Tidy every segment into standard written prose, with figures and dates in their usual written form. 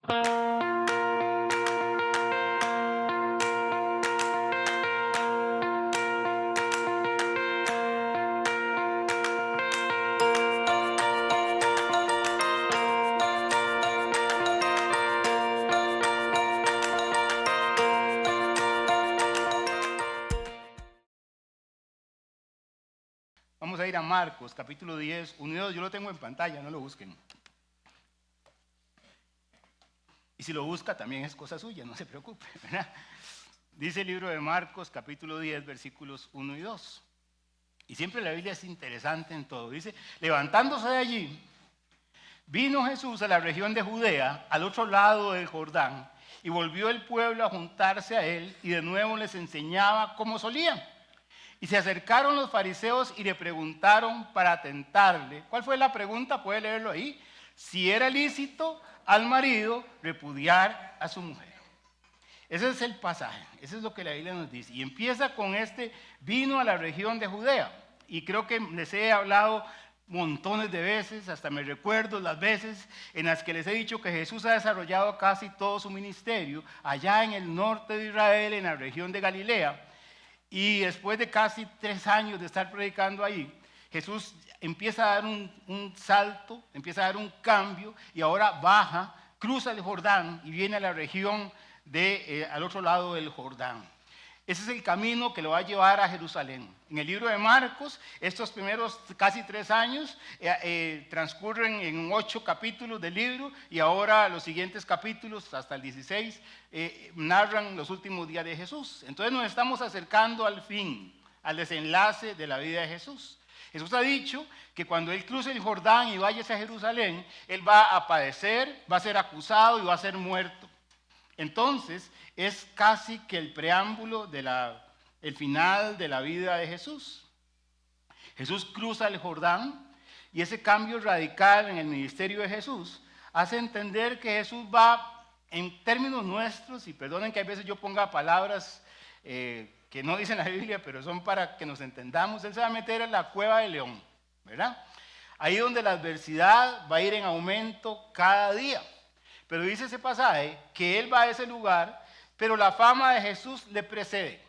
Vamos a ir a Marcos, capítulo 10, 1 y 2. Yo lo tengo en pantalla, no lo busquen. Y si lo busca, también es cosa suya, no se preocupe, ¿verdad? Dice el libro de Marcos, capítulo 10, versículos 1 y 2. Y siempre la Biblia es interesante en todo. Dice, levantándose de allí, vino Jesús a la región de Judea, al otro lado del Jordán, y volvió el pueblo a juntarse a él, y de nuevo les enseñaba como solía. Y se acercaron los fariseos y le preguntaron para tentarle. ¿Cuál fue la pregunta? Puede leerlo ahí. Si era lícito al marido repudiar a su mujer. Ese es el pasaje, eso es lo que la Biblia nos dice. Y empieza con vino a la región de Judea. Y creo que les he hablado montones de veces, hasta me recuerdo las veces en las que les he dicho que Jesús ha desarrollado casi todo su ministerio allá en el norte de Israel, en la región de Galilea. Y después de casi 3 años de estar predicando ahí, Jesús empieza a dar un salto, empieza a dar un cambio y ahora baja, cruza el Jordán y viene a la región al otro lado del Jordán. Ese es el camino que lo va a llevar a Jerusalén. En el libro de Marcos, estos primeros casi 3 años transcurren en 8 capítulos del libro y ahora los siguientes capítulos, hasta el 16, narran los últimos días de Jesús. Entonces nos estamos acercando al fin, al desenlace de la vida de Jesús. Jesús ha dicho que cuando Él cruce el Jordán y vaya hacia Jerusalén, Él va a padecer, va a ser acusado y va a ser muerto. Entonces, es casi que el preámbulo el final de la vida de Jesús. Jesús cruza el Jordán y ese cambio radical en el ministerio de Jesús hace entender que Jesús va, en términos nuestros, y perdonen que a veces yo ponga palabras que no dicen la Biblia, pero son para que nos entendamos, Él se va a meter en la cueva del león, ¿verdad? Ahí donde la adversidad va a ir en aumento cada día. Pero dice ese pasaje que Él va a ese lugar, pero la fama de Jesús le precede.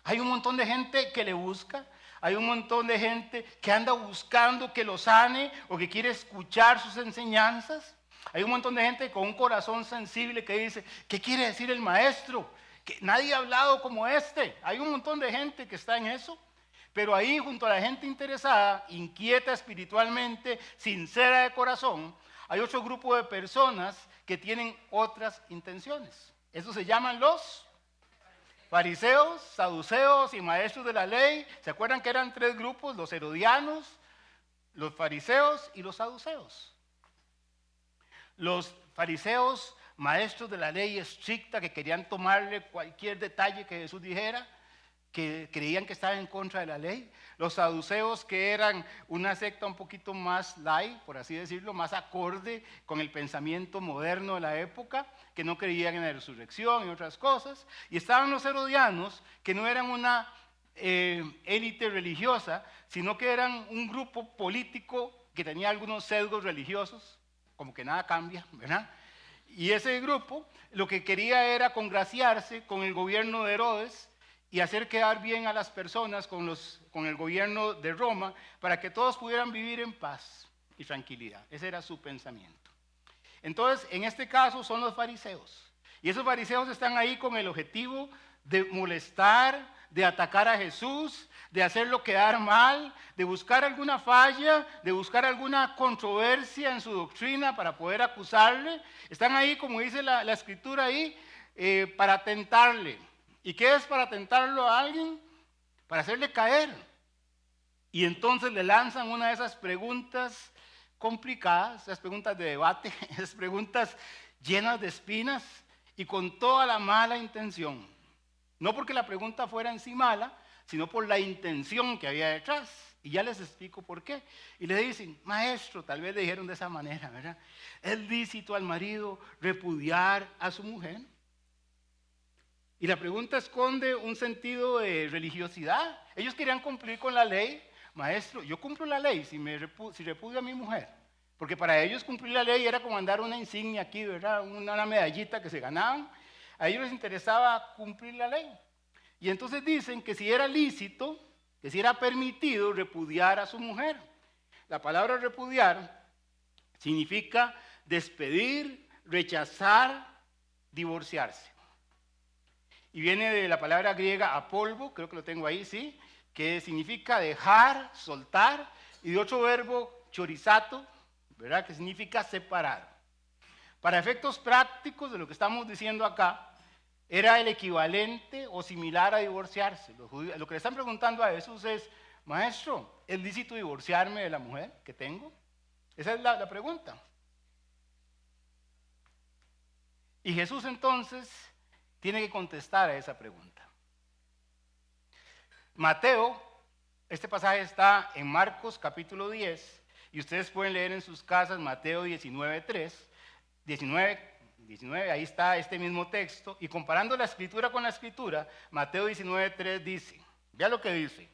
Hay un montón de gente que le busca, hay un montón de gente que anda buscando que lo sane o que quiere escuchar sus enseñanzas. Hay un montón de gente con un corazón sensible que dice, ¿qué quiere decir el maestro? Que nadie ha hablado como este. Hay un montón de gente que está en eso. Pero ahí junto a la gente interesada, inquieta espiritualmente, sincera de corazón, hay otro grupo de personas que tienen otras intenciones. Esos se llaman los fariseos, saduceos y maestros de la ley. ¿Se acuerdan que eran 3 grupos? Los herodianos, los fariseos y los saduceos. Los fariseos, maestros de la ley estricta, que querían tomarle cualquier detalle que Jesús dijera, que creían que estaban en contra de la ley. Los saduceos, que eran una secta un poquito más light, por así decirlo, más acorde con el pensamiento moderno de la época, que no creían en la resurrección y otras cosas. Y estaban los herodianos, que no eran una élite religiosa, sino que eran un grupo político que tenía algunos sesgos religiosos, como que nada cambia, ¿verdad? Y ese grupo lo que quería era congraciarse con el gobierno de Herodes y hacer quedar bien a las personas con el gobierno de Roma para que todos pudieran vivir en paz y tranquilidad. Ese era su pensamiento. Entonces, en este caso son los fariseos. Y esos fariseos están ahí con el objetivo de molestar, de atacar a Jesús, de hacerlo quedar mal, de buscar alguna falla, de buscar alguna controversia en su doctrina para poder acusarle. Están ahí, como dice la escritura ahí, para tentarle. ¿Y qué es para tentarlo a alguien? Para hacerle caer. Y entonces le lanzan una de esas preguntas complicadas, esas preguntas de debate, esas preguntas llenas de espinas y con toda la mala intención. No porque la pregunta fuera en sí mala, sino por la intención que había detrás. Y ya les explico por qué. Y le dicen, maestro, tal vez le dijeron de esa manera, ¿verdad? ¿Es lícito al marido repudiar a su mujer? Y la pregunta esconde un sentido de religiosidad. Ellos querían cumplir con la ley. Maestro, yo cumplo la ley si repudio a mi mujer. Porque para ellos cumplir la ley era como andar una insignia aquí, ¿verdad? Una medallita que se ganaban. A ellos les interesaba cumplir la ley. Y entonces dicen que si era lícito, que si era permitido repudiar a su mujer. La palabra repudiar significa despedir, rechazar, divorciarse. Y viene de la palabra griega apolvo, creo que lo tengo ahí, sí, que significa dejar, soltar, y de otro verbo chorizato, ¿verdad? Que significa separar. Para efectos prácticos de lo que estamos diciendo acá, era el equivalente o similar a divorciarse. Lo que le están preguntando a Jesús es, maestro, ¿es lícito divorciarme de la mujer que tengo? Esa es la pregunta. Y Jesús entonces tiene que contestar a esa pregunta. Mateo, este pasaje está en Marcos capítulo 10, y ustedes pueden leer en sus casas Mateo 19:3, 19, ahí está este mismo texto, y comparando la escritura con la escritura, Mateo 19:3 dice, vea lo que dice,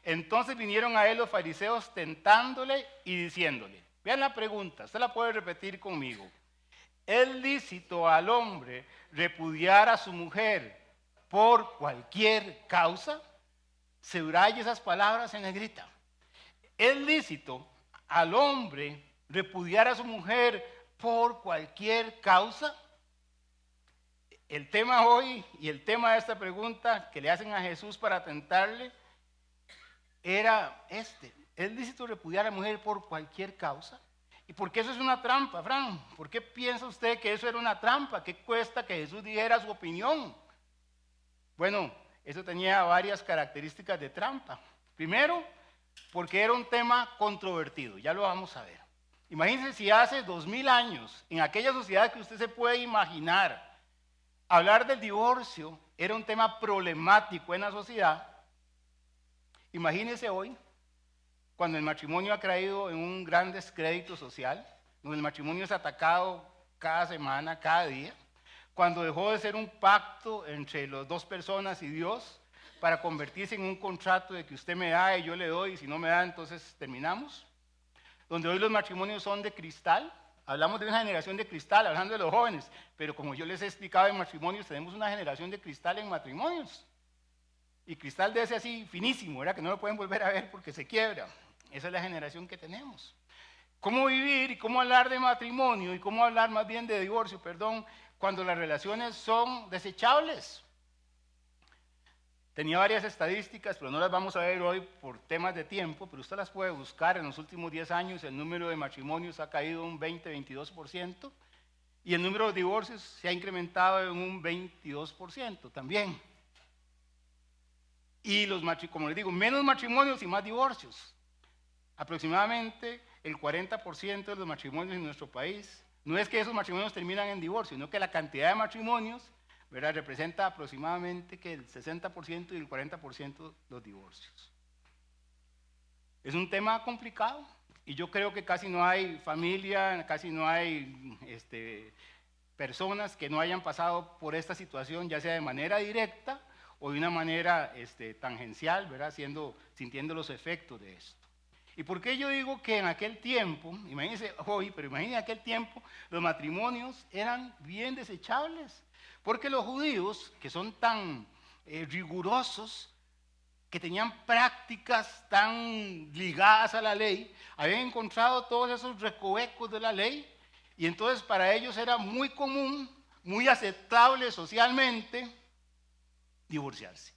entonces vinieron a él los fariseos tentándole y diciéndole, vean la pregunta, usted la puede repetir conmigo, ¿es lícito al hombre repudiar a su mujer por cualquier causa? Subraye esas palabras en negrita. ¿Es lícito al hombre repudiar a su mujer por cualquier causa? El tema hoy y el tema de esta pregunta que le hacen a Jesús para tentarle era este. ¿Es lícito repudiar a la mujer por cualquier causa? ¿Y por qué eso es una trampa, Fran? ¿Por qué piensa usted que eso era una trampa? ¿Qué cuesta que Jesús dijera su opinión? Bueno, eso tenía varias características de trampa. Primero, porque era un tema controvertido, ya lo vamos a ver. Imagínense si hace 2000 años, en aquella sociedad que usted se puede imaginar, hablar del divorcio era un tema problemático en la sociedad. Imagínense hoy, cuando el matrimonio ha caído en un gran descrédito social, donde el matrimonio es atacado cada semana, cada día, cuando dejó de ser un pacto entre las dos personas y Dios para convertirse en un contrato de que usted me da y yo le doy, y si no me da, entonces terminamos. Donde hoy los matrimonios son de cristal, hablamos de una generación de cristal, hablando de los jóvenes, pero como yo les he explicado en matrimonios, tenemos una generación de cristal en matrimonios. Y cristal de ese así finísimo, ¿verdad? Que no lo pueden volver a ver porque se quiebra. Esa es la generación que tenemos. ¿Cómo vivir y cómo hablar de matrimonio y cómo hablar más bien de divorcio, perdón, cuando las relaciones son desechables? Tenía varias estadísticas, pero no las vamos a ver hoy por temas de tiempo, pero usted las puede buscar. En los últimos 10 años el número de matrimonios ha caído un 20-22% y el número de divorcios se ha incrementado en un 22% también. Y como les digo, menos matrimonios y más divorcios. Aproximadamente el 40% de los matrimonios en nuestro país, no es que esos matrimonios terminan en divorcio, sino que la cantidad de matrimonios, ¿verdad?, representa aproximadamente que el 60% y el 40% los divorcios. Es un tema complicado y yo creo que casi no hay familia, casi no hay personas que no hayan pasado por esta situación, ya sea de manera directa o de una manera tangencial, ¿verdad?, sintiendo los efectos de esto. ¿Y por qué yo digo que en aquel tiempo, imagínense hoy, pero imagínense en aquel tiempo, los matrimonios eran bien desechables? Porque los judíos, que son tan rigurosos, que tenían prácticas tan ligadas a la ley, habían encontrado todos esos recovecos de la ley, y entonces para ellos era muy común, muy aceptable socialmente, divorciarse.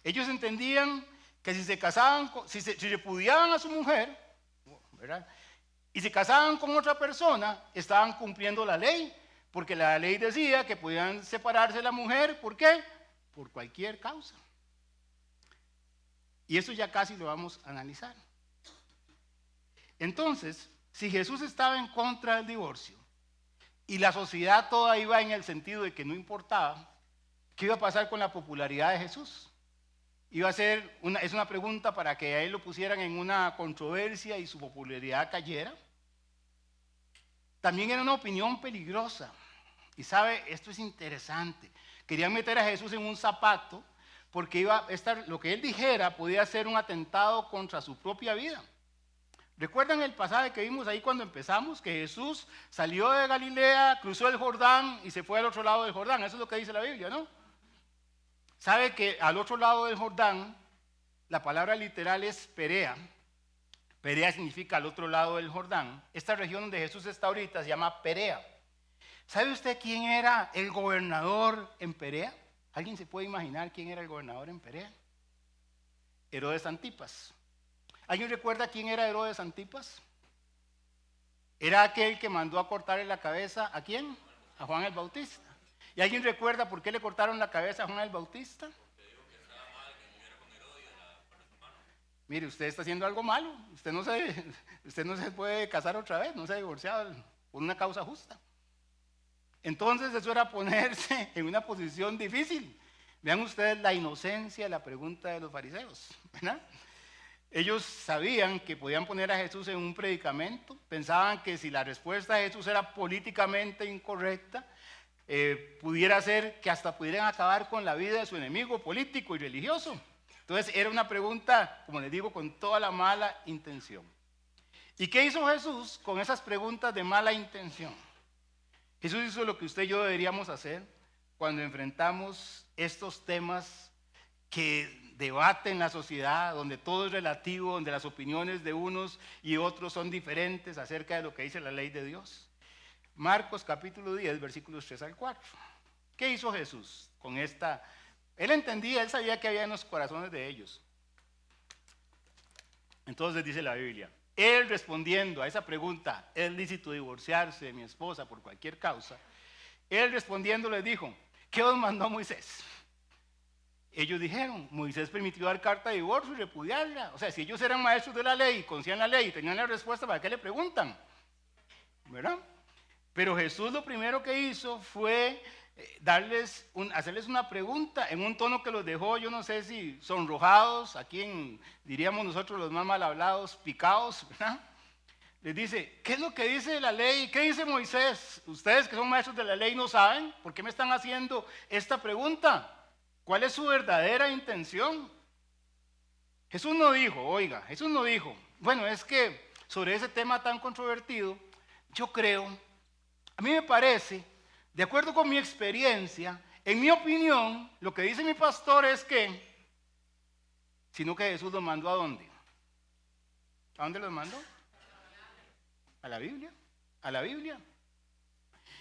Ellos entendían que si se casaban, si repudiaban a su mujer, ¿verdad?, y se casaban con otra persona, estaban cumpliendo la ley, porque la ley decía que podían separarse de la mujer, ¿por qué? Por cualquier causa. Y eso ya casi lo vamos a analizar. Entonces, si Jesús estaba en contra del divorcio, y la sociedad toda iba en el sentido de que no importaba, ¿qué iba a pasar con la popularidad de Jesús? Es una pregunta para que a él lo pusieran en una controversia y su popularidad cayera. También era una opinión peligrosa. Y sabe, esto es interesante. Querían meter a Jesús en un zapato porque lo que él dijera podía ser un atentado contra su propia vida. ¿Recuerdan el pasaje que vimos ahí cuando empezamos? Que Jesús salió de Galilea, cruzó el Jordán y se fue al otro lado del Jordán. Eso es lo que dice la Biblia, ¿no? ¿Sabe que al otro lado del Jordán, la palabra literal es Perea? Perea significa al otro lado del Jordán. Esta región donde Jesús está ahorita se llama Perea. ¿Sabe usted quién era el gobernador en Perea? ¿Alguien se puede imaginar quién era el gobernador en Perea? Herodes Antipas. ¿Alguien recuerda quién era Herodes Antipas? Era aquel que mandó a cortarle la cabeza, ¿a quién? A Juan el Bautista. ¿Y alguien recuerda por qué le cortaron la cabeza a Juan el Bautista? Mire, usted está haciendo algo malo. Usted no se puede casar otra vez, no se ha divorciado por una causa justa. Entonces eso era ponerse en una posición difícil. Vean ustedes la inocencia de la pregunta de los fariseos, ¿verdad? Ellos sabían que podían poner a Jesús en un predicamento, pensaban que si la respuesta de Jesús era políticamente incorrecta, pudiera ser que hasta pudieran acabar con la vida de su enemigo político y religioso. Entonces era una pregunta, como les digo, con toda la mala intención. ¿Y qué hizo Jesús con esas preguntas de mala intención? Jesús hizo lo que usted y yo deberíamos hacer cuando enfrentamos estos temas que debaten la sociedad, donde todo es relativo, donde las opiniones de unos y otros son diferentes acerca de lo que dice la ley de Dios. Marcos capítulo 10, versículos 3 al 4. ¿Qué hizo Jesús con esta? Él entendía, él sabía que había en los corazones de ellos. Entonces dice la Biblia, él respondiendo a esa pregunta, ¿es lícito divorciarse de mi esposa por cualquier causa? Él respondiendo les dijo, ¿qué os mandó Moisés? Ellos dijeron, Moisés permitió dar carta de divorcio y repudiarla. O sea, si ellos eran maestros de la ley, conocían la ley y tenían la respuesta, ¿para qué le preguntan? ¿Verdad? Pero Jesús lo primero que hizo fue hacerles una pregunta en un tono que los dejó, yo no sé si sonrojados, aquí diríamos nosotros los más mal hablados, picados, ¿verdad? Les dice, ¿qué es lo que dice la ley? ¿Qué dice Moisés? Ustedes que son maestros de la ley no saben, ¿por qué me están haciendo esta pregunta? ¿Cuál es su verdadera intención? Jesús no dijo, bueno, es que sobre ese tema tan controvertido, yo creo, a mí me parece, de acuerdo con mi experiencia, en mi opinión, lo que dice mi pastor es que, sino que Jesús los mandó ¿a dónde? ¿A dónde los mandó? A la Biblia, a la Biblia.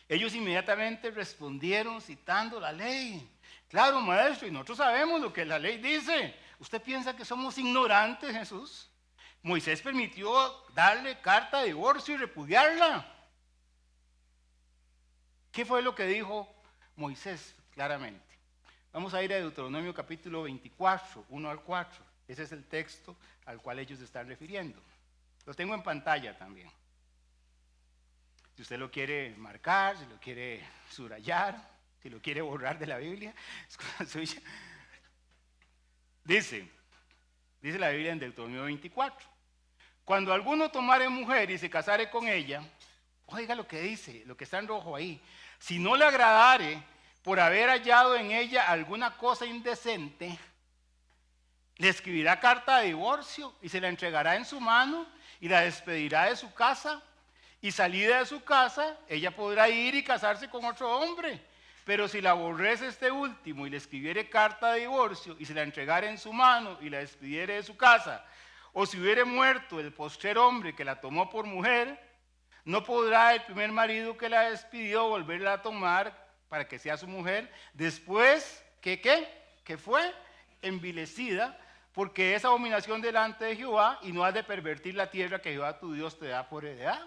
Ellos inmediatamente respondieron citando la ley. Claro, maestro, y nosotros sabemos lo que la ley dice. ¿Usted piensa que somos ignorantes, Jesús? Moisés permitió darle carta de divorcio y repudiarla. ¿Qué fue lo que dijo Moisés claramente? Vamos a ir a Deuteronomio capítulo 24, 1 al 4. Ese es el texto al cual ellos se están refiriendo. Lo tengo en pantalla también. Si usted lo quiere marcar, si lo quiere subrayar, si lo quiere borrar de la Biblia, es cosa suya. Dice la Biblia en Deuteronomio 24. Cuando alguno tomare mujer y se casare con ella, oiga lo que dice, lo que está en rojo ahí. Si no le agradare por haber hallado en ella alguna cosa indecente, le escribirá carta de divorcio y se la entregará en su mano y la despedirá de su casa. Y salida de su casa, ella podrá ir y casarse con otro hombre. Pero si la aborrece este último y le escribiere carta de divorcio y se la entregare en su mano y la despidiere de su casa, o si hubiere muerto el postrer hombre que la tomó por mujer, no podrá el primer marido que la despidió volverla a tomar para que sea su mujer, después que fue envilecida, porque es abominación delante de Jehová y no has de pervertir la tierra que Jehová tu Dios te da por heredad.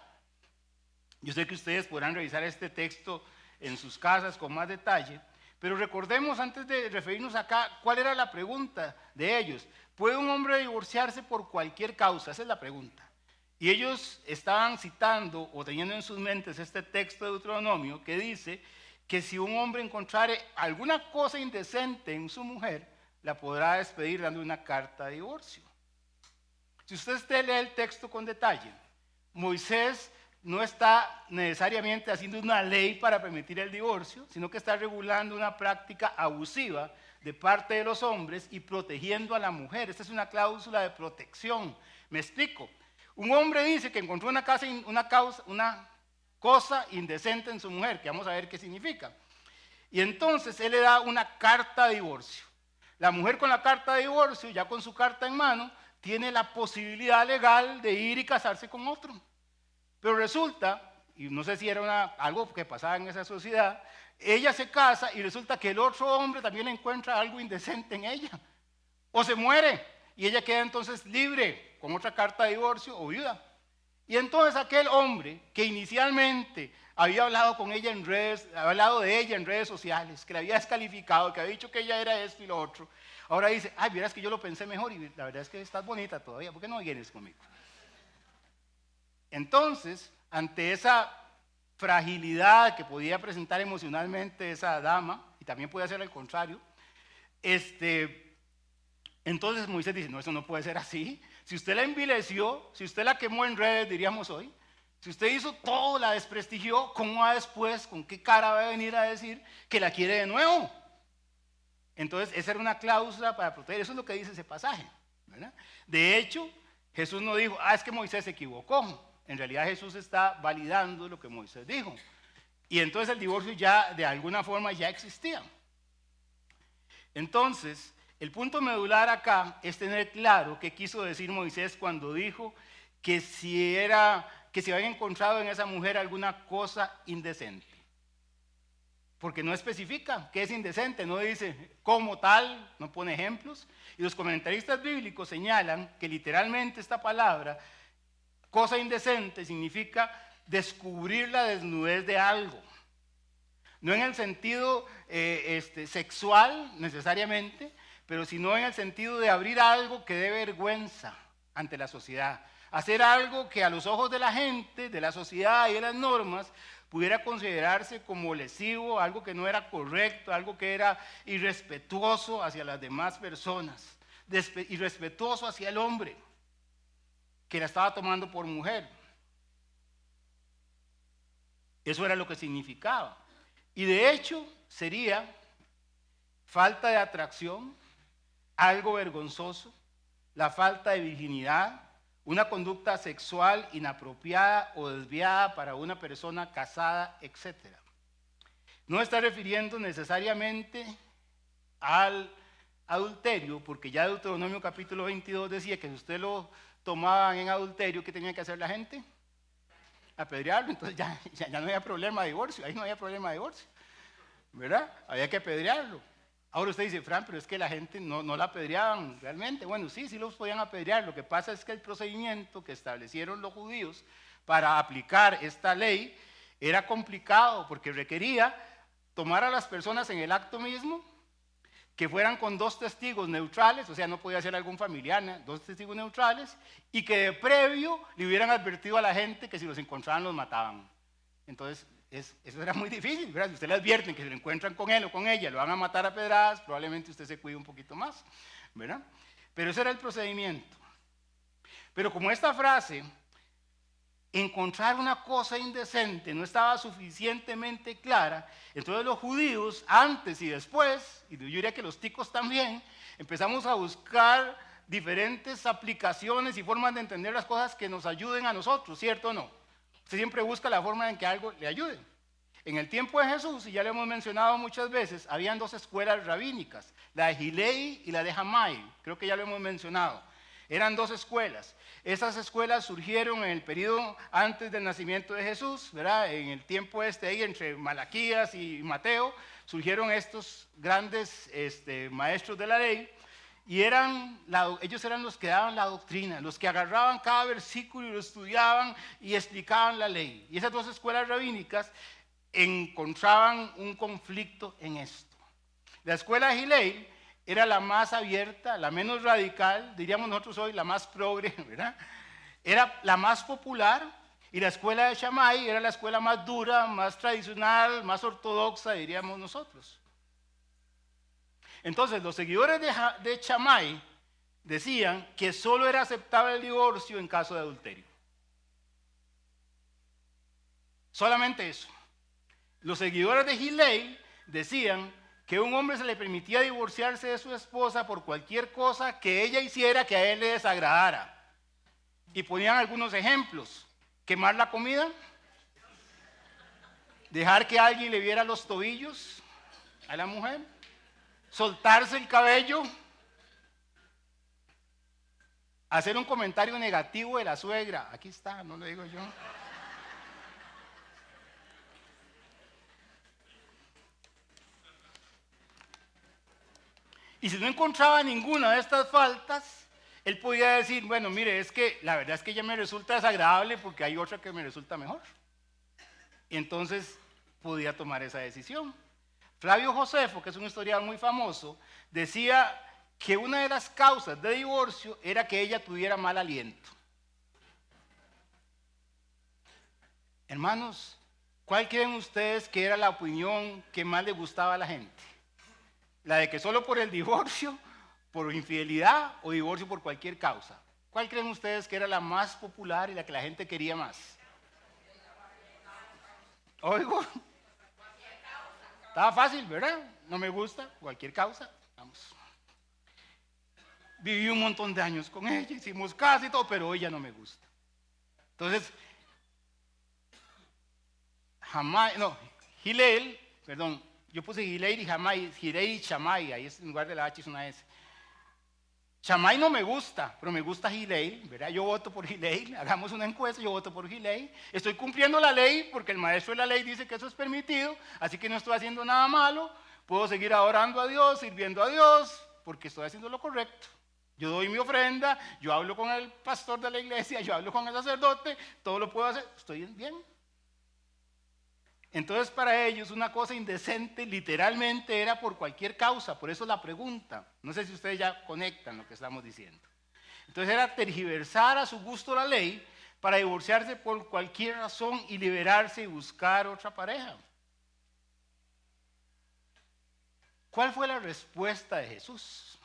Yo sé que ustedes podrán revisar este texto en sus casas con más detalle, pero recordemos antes de referirnos acá, ¿cuál era la pregunta de ellos? ¿Puede un hombre divorciarse por cualquier causa? Esa es la pregunta. Y ellos estaban citando o teniendo en sus mentes este texto de Deuteronomio que dice que si un hombre encontrare alguna cosa indecente en su mujer, la podrá despedir dando una carta de divorcio. Si usted lee el texto con detalle, Moisés no está necesariamente haciendo una ley para permitir el divorcio, sino que está regulando una práctica abusiva de parte de los hombres y protegiendo a la mujer. Esta es una cláusula de protección. Me explico. Un hombre dice que encontró una cosa indecente en su mujer, que vamos a ver qué significa. Y entonces él le da una carta de divorcio. La mujer con la carta de divorcio, ya con su carta en mano, tiene la posibilidad legal de ir y casarse con otro. Pero resulta, y no sé si era algo que pasaba en esa sociedad, ella se casa y resulta que el otro hombre también encuentra algo indecente en ella. O se muere y ella queda entonces libre con otra carta de divorcio o viuda. Y entonces aquel hombre que inicialmente había hablado con ella en redes, había hablado de ella en redes sociales, que la había descalificado, que había dicho que ella era esto y lo otro, ahora dice, ay, vieras que yo lo pensé mejor y la verdad es que estás bonita todavía, ¿por qué no vienes conmigo? Entonces, ante esa fragilidad que podía presentar emocionalmente esa dama, y también puede hacer al contrario, entonces Moisés dice, no, eso no puede ser así. Si usted la envileció, si usted la quemó en redes, diríamos hoy, si usted hizo todo, la desprestigió, ¿cómo va después? ¿Con qué cara va a venir a decir que la quiere de nuevo? Entonces, esa era una cláusula para proteger. Eso es lo que dice ese pasaje, ¿verdad? De hecho, Jesús no dijo, es que Moisés se equivocó. En realidad Jesús está validando lo que Moisés dijo. Y entonces el divorcio ya, de alguna forma, ya existía. Entonces, el punto medular acá es tener claro qué quiso decir Moisés cuando dijo que si habían encontrado en esa mujer alguna cosa indecente. Porque no especifica qué es indecente, no dice como tal, no pone ejemplos. Y los comentaristas bíblicos señalan que literalmente esta palabra, cosa indecente, significa descubrir la desnudez de algo. No en el sentido sexual necesariamente, pero sino en el sentido de abrir algo que dé vergüenza ante la sociedad. Hacer algo que a los ojos de la gente, de la sociedad y de las normas, pudiera considerarse como lesivo, algo que no era correcto, algo que era irrespetuoso hacia las demás personas, irrespetuoso hacia el hombre, que la estaba tomando por mujer. Eso era lo que significaba. Y de hecho sería falta de atracción, algo vergonzoso, la falta de virginidad, una conducta sexual inapropiada o desviada para una persona casada, etc. No está refiriendo necesariamente al adulterio, porque ya Deuteronomio capítulo 22 decía que si usted lo tomaban en adulterio, ¿qué tenía que hacer la gente? Apedrearlo. Entonces ya no había problema de divorcio, ahí no había problema de divorcio, ¿verdad? Había que apedrearlo. Ahora usted dice, Fran, pero es que la gente no la apedreaban realmente. Bueno, sí los podían apedrear. Lo que pasa es que el procedimiento que establecieron los judíos para aplicar esta ley era complicado porque requería tomar a las personas en el acto mismo, que fueran con 2 testigos neutrales, o sea, no podía ser algún familiar, ¿no? 2 testigos neutrales, y que de previo le hubieran advertido a la gente que si los encontraban los mataban. Entonces, eso era muy difícil, ¿verdad? Si usted le advierten que se lo encuentran con él o con ella, lo van a matar a pedradas, probablemente usted se cuide un poquito más, ¿verdad? Pero ese era el procedimiento. Pero como esta frase, encontrar una cosa indecente, no estaba suficientemente clara, entonces los judíos, antes y después, y yo diría que los ticos también, empezamos a buscar diferentes aplicaciones y formas de entender las cosas que nos ayuden a nosotros, ¿cierto o no? Usted siempre busca la forma en que algo le ayude. En el tiempo de Jesús, y ya lo hemos mencionado muchas veces, habían 2 escuelas rabínicas, la de Gilei y la de Jamai, creo que ya lo hemos mencionado. Eran 2 escuelas. Esas escuelas surgieron en el periodo antes del nacimiento de Jesús, ¿verdad? En el tiempo ahí entre Malaquías y Mateo, surgieron estos grandes maestros de la ley. Y ellos eran los que daban la doctrina, los que agarraban cada versículo y lo estudiaban y explicaban la ley. Y esas 2 escuelas rabínicas encontraban un conflicto en esto. La escuela de Gilei era la más abierta, la menos radical, diríamos nosotros hoy, la más progre, ¿verdad? Era la más popular, y la escuela de Shammai era la escuela más dura, más tradicional, más ortodoxa, diríamos nosotros. Entonces, los seguidores de Shammai decían que solo era aceptable el divorcio en caso de adulterio. Solamente eso. Los seguidores de Gilei decían que a un hombre se le permitía divorciarse de su esposa por cualquier cosa que ella hiciera que a él le desagradara. Y ponían algunos ejemplos: quemar la comida, dejar que alguien le viera los tobillos a la mujer, soltarse el cabello, hacer un comentario negativo de la suegra. Aquí está, no lo digo yo. Y si no encontraba ninguna de estas faltas, él podía decir, bueno, mire, es que la verdad es que ella me resulta desagradable porque hay otra que me resulta mejor. Y entonces podía tomar esa decisión. Flavio Josefo, que es un historiador muy famoso, decía que una de las causas de divorcio era que ella tuviera mal aliento. Hermanos, ¿cuál creen ustedes que era la opinión que más le gustaba a la gente? ¿La de que solo por el divorcio, por infidelidad o divorcio por cualquier causa? ¿Cuál creen ustedes que era la más popular y la que la gente quería más? Oigo, estaba fácil, ¿verdad? No me gusta, cualquier causa, vamos. Viví un montón de años con ella, hicimos casa y todo, pero ella no me gusta. Entonces, Hillel, perdón, yo puse Hillel y Jamai, Hillel y Shammai, ahí es en lugar de la H es una S. Shammai no me gusta, pero me gusta Hillel, ¿verdad? Yo voto por Hillel, hagamos una encuesta, yo voto por Hillel. Estoy cumpliendo la ley porque el maestro de la ley dice que eso es permitido, así que no estoy haciendo nada malo, puedo seguir adorando a Dios, sirviendo a Dios, porque estoy haciendo lo correcto. Yo doy mi ofrenda, yo hablo con el pastor de la iglesia, yo hablo con el sacerdote, todo lo puedo hacer, estoy bien. Entonces para ellos una cosa indecente literalmente era por cualquier causa, por eso la pregunta. No sé si ustedes ya conectan lo que estamos diciendo. Entonces era tergiversar a su gusto la ley para divorciarse por cualquier razón y liberarse y buscar otra pareja. ¿Cuál fue la respuesta de Jesús?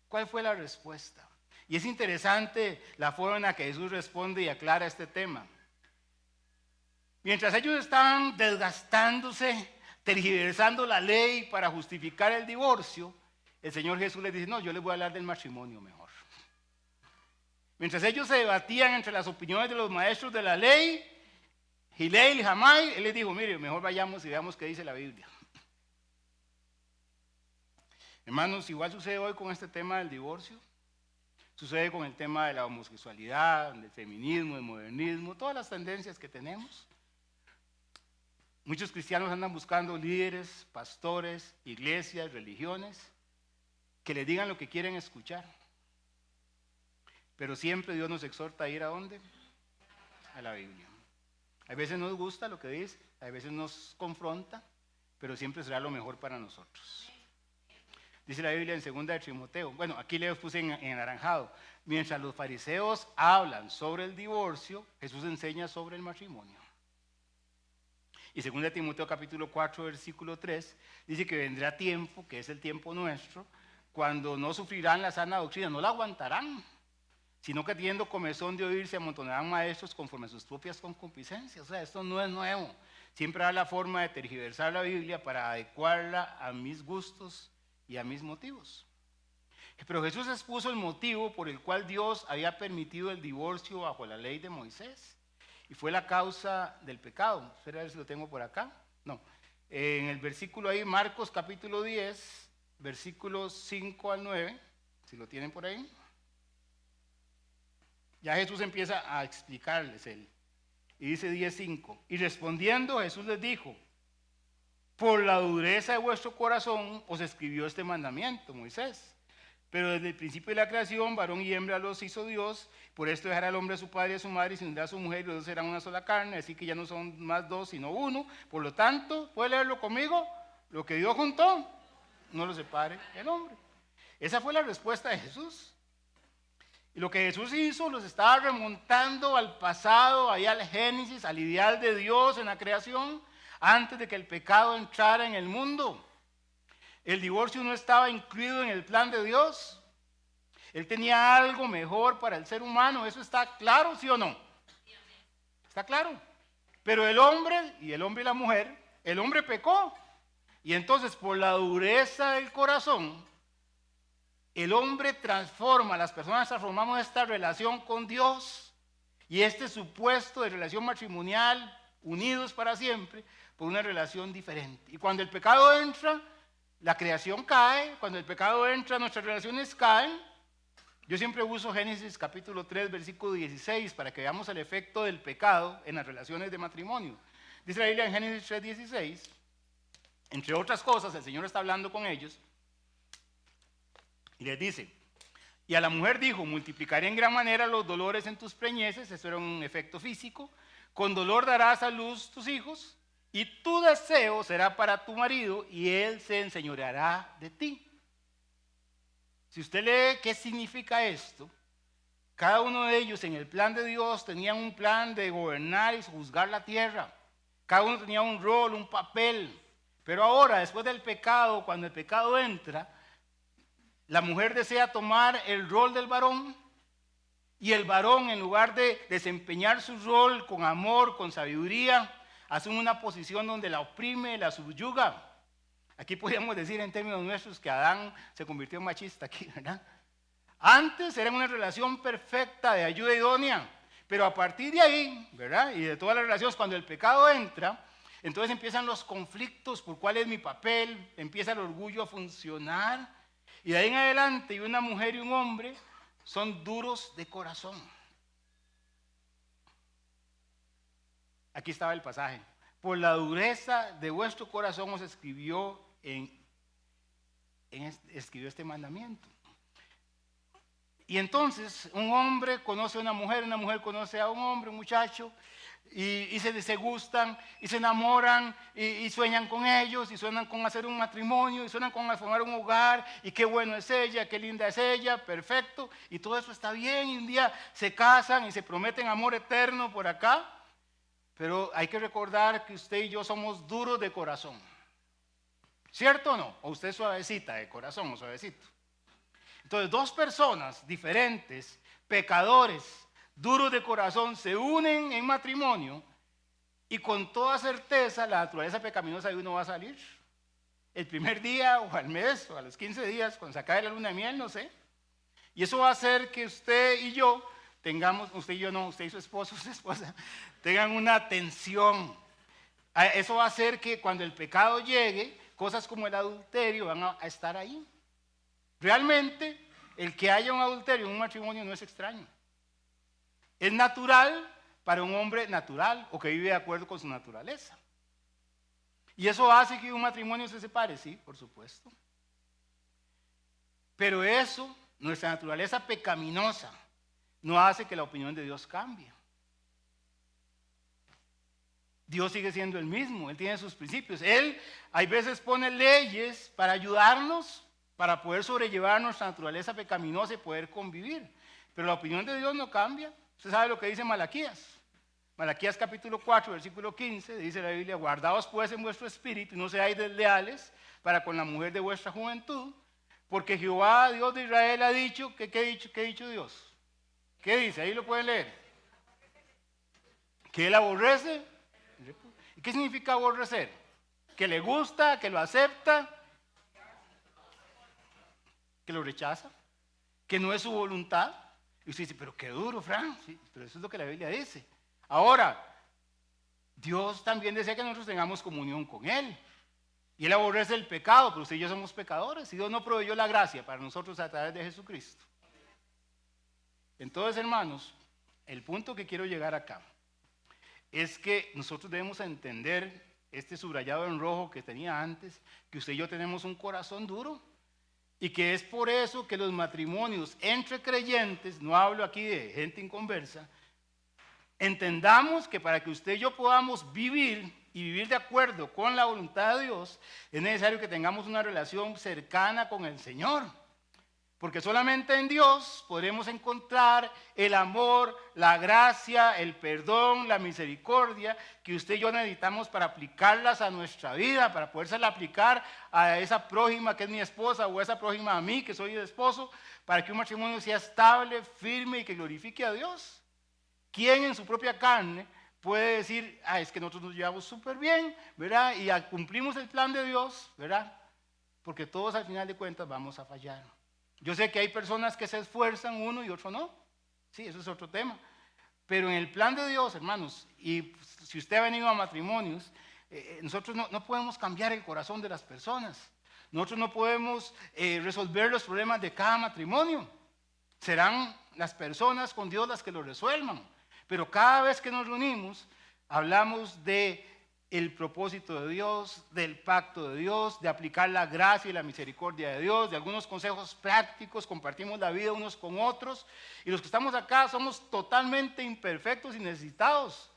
¿Cuál fue la respuesta? Y es interesante la forma en la que Jesús responde y aclara este tema. Mientras ellos estaban desgastándose, tergiversando la ley para justificar el divorcio, el Señor Jesús les dice, no, yo les voy a hablar del matrimonio mejor. Mientras ellos se debatían entre las opiniones de los maestros de la ley, Hillel y Shammai, él les dijo, mire, mejor vayamos y veamos qué dice la Biblia. Hermanos, igual sucede hoy con este tema del divorcio, sucede con el tema de la homosexualidad, del feminismo, del modernismo, todas las tendencias que tenemos. Muchos cristianos andan buscando líderes, pastores, iglesias, religiones, que les digan lo que quieren escuchar. Pero siempre Dios nos exhorta a ir ¿a dónde? A la Biblia. A veces nos gusta lo que dice, a veces nos confronta, pero siempre será lo mejor para nosotros. Dice la Biblia en 2 de Timoteo, bueno, aquí les puse en anaranjado, mientras los fariseos hablan sobre el divorcio, Jesús enseña sobre el matrimonio. Y 2 de Timoteo capítulo 4, versículo 3, dice que vendrá tiempo, que es el tiempo nuestro, cuando no sufrirán la sana doctrina, no la aguantarán, sino que teniendo comezón de oír se amontonarán maestros conforme a sus propias concupiscencias. O sea, esto no es nuevo. Siempre hay la forma de tergiversar la Biblia para adecuarla a mis gustos y a mis motivos. Pero Jesús expuso el motivo por el cual Dios había permitido el divorcio bajo la ley de Moisés. Y fue la causa del pecado. Espera a ver si lo tengo por acá. No. En el versículo ahí, Marcos capítulo 10, versículos 5 al 9, si lo tienen por ahí. Ya Jesús empieza a explicarles él. Y dice 10:5. Y respondiendo Jesús les dijo, por la dureza de vuestro corazón os escribió este mandamiento, Moisés. Pero desde el principio de la creación, varón y hembra los hizo Dios. Por esto dejará el hombre a su padre y a su madre y se unirá a su mujer y los dos serán una sola carne. Así que ya no son más dos, sino uno. Por lo tanto, ¿puede leerlo conmigo? Lo que Dios juntó, no lo separe el hombre. Esa fue la respuesta de Jesús. Y lo que Jesús hizo los estaba remontando al pasado, ahí al Génesis, al ideal de Dios en la creación, antes de que el pecado entrara en el mundo. El divorcio no estaba incluido en el plan de Dios. Él tenía algo mejor para el ser humano. ¿Eso está claro, sí o no? Está claro. Pero el hombre y la mujer, el hombre pecó. Y entonces por la dureza del corazón, el hombre transforma, las personas transformamos esta relación con Dios y este supuesto de relación matrimonial, unidos para siempre, por una relación diferente. Y cuando el pecado entra, la creación cae, cuando el pecado entra, nuestras relaciones caen. Yo siempre uso Génesis capítulo 3, versículo 16, para que veamos el efecto del pecado en las relaciones de matrimonio. Dice la Biblia en Génesis 3, 16, entre otras cosas, el Señor está hablando con ellos, y les dice, y a la mujer dijo, multiplicaré en gran manera los dolores en tus preñeces, eso era un efecto físico, con dolor darás a luz tus hijos, y tu deseo será para tu marido, y él se enseñoreará de ti. Si usted lee qué significa esto, cada uno de ellos en el plan de Dios tenían un plan de gobernar y juzgar la tierra. Cada uno tenía un rol, un papel. Pero ahora, después del pecado, cuando el pecado entra, la mujer desea tomar el rol del varón y el varón, en lugar de desempeñar su rol con amor, con sabiduría, asume una posición donde la oprime, la subyuga. Aquí podríamos decir en términos nuestros que Adán se convirtió en machista aquí, ¿verdad? Antes era una relación perfecta de ayuda idónea, pero a partir de ahí, ¿verdad? Y de todas las relaciones, cuando el pecado entra, entonces empiezan los conflictos por cuál es mi papel, empieza el orgullo a funcionar, y de ahí en adelante, y una mujer y un hombre son duros de corazón. Aquí estaba el pasaje. Por la dureza de vuestro corazón os escribió escribió este mandamiento. Y entonces un hombre conoce a una mujer conoce a un hombre, un muchacho, y se gustan, y se enamoran, y sueñan con ellos, y sueñan con hacer un matrimonio, y sueñan con formar un hogar, y qué bueno es ella, qué linda es ella, perfecto, y todo eso está bien, y un día se casan y se prometen amor eterno por acá, pero hay que recordar que usted y yo somos duros de corazón. ¿Cierto o no? O usted es suavecita de corazón o suavecito. Entonces, dos personas diferentes, pecadores, duros de corazón, se unen en matrimonio y con toda certeza la naturaleza pecaminosa de uno va a salir. El primer día o al mes o a los 15 días, cuando se acabe la luna de miel, no sé. Y eso va a hacer que usted y yo tengamos, usted y yo no, usted y su esposo, su esposa, tengan una tensión. Eso va a hacer que cuando el pecado llegue, cosas como el adulterio van a estar ahí. Realmente, el que haya un adulterio en un matrimonio no es extraño. Es natural para un hombre natural o que vive de acuerdo con su naturaleza. ¿Y eso hace que un matrimonio se separe? Sí, por supuesto. Pero eso, nuestra naturaleza pecaminosa, no hace que la opinión de Dios cambie. Dios sigue siendo el mismo, Él tiene sus principios. Él hay veces pone leyes para ayudarnos, para poder sobrellevar nuestra naturaleza pecaminosa y poder convivir. Pero la opinión de Dios no cambia. Usted sabe lo que dice Malaquías. Malaquías capítulo 4, versículo 15, dice la Biblia, guardaos pues en vuestro espíritu y no seáis desleales para con la mujer de vuestra juventud, porque Jehová, Dios de Israel, ha dicho, ¿qué ha dicho Dios? ¿Qué dice? Ahí lo pueden leer. Que Él aborrece. ¿Y qué significa aborrecer? Que le gusta, que lo acepta, que lo rechaza, que no es su voluntad. Y usted dice, pero qué duro, Fran. Sí, pero eso es lo que la Biblia dice. Ahora, Dios también desea que nosotros tengamos comunión con Él. Y Él aborrece el pecado, pero usted y yo somos pecadores. Y Dios no proveyó la gracia para nosotros a través de Jesucristo. Entonces, hermanos, el punto que quiero llegar acá es que nosotros debemos entender este subrayado en rojo que tenía antes, que usted y yo tenemos un corazón duro y que es por eso que los matrimonios entre creyentes, no hablo aquí de gente inconversa, entendamos que para que usted y yo podamos vivir y vivir de acuerdo con la voluntad de Dios, es necesario que tengamos una relación cercana con el Señor. Porque solamente en Dios podremos encontrar el amor, la gracia, el perdón, la misericordia que usted y yo necesitamos para aplicarlas a nuestra vida, para podérsela aplicar a esa prójima que es mi esposa o a esa prójima a mí que soy el esposo, para que un matrimonio sea estable, firme y que glorifique a Dios. ¿Quién en su propia carne puede decir, es que nosotros nos llevamos súper bien, ¿verdad? Y cumplimos el plan de Dios, ¿verdad? Porque todos al final de cuentas vamos a fallar. Yo sé que hay personas que se esfuerzan uno y otro no. Sí, eso es otro tema. Pero en el plan de Dios, hermanos, y si usted ha venido a matrimonios, nosotros no podemos cambiar el corazón de las personas. Nosotros no podemos resolver los problemas de cada matrimonio. Serán las personas con Dios las que lo resuelvan. Pero cada vez que nos reunimos, hablamos de el propósito de Dios, del pacto de Dios, de aplicar la gracia y la misericordia de Dios, de algunos consejos prácticos, compartimos la vida unos con otros. Y los que estamos acá somos totalmente imperfectos y necesitados.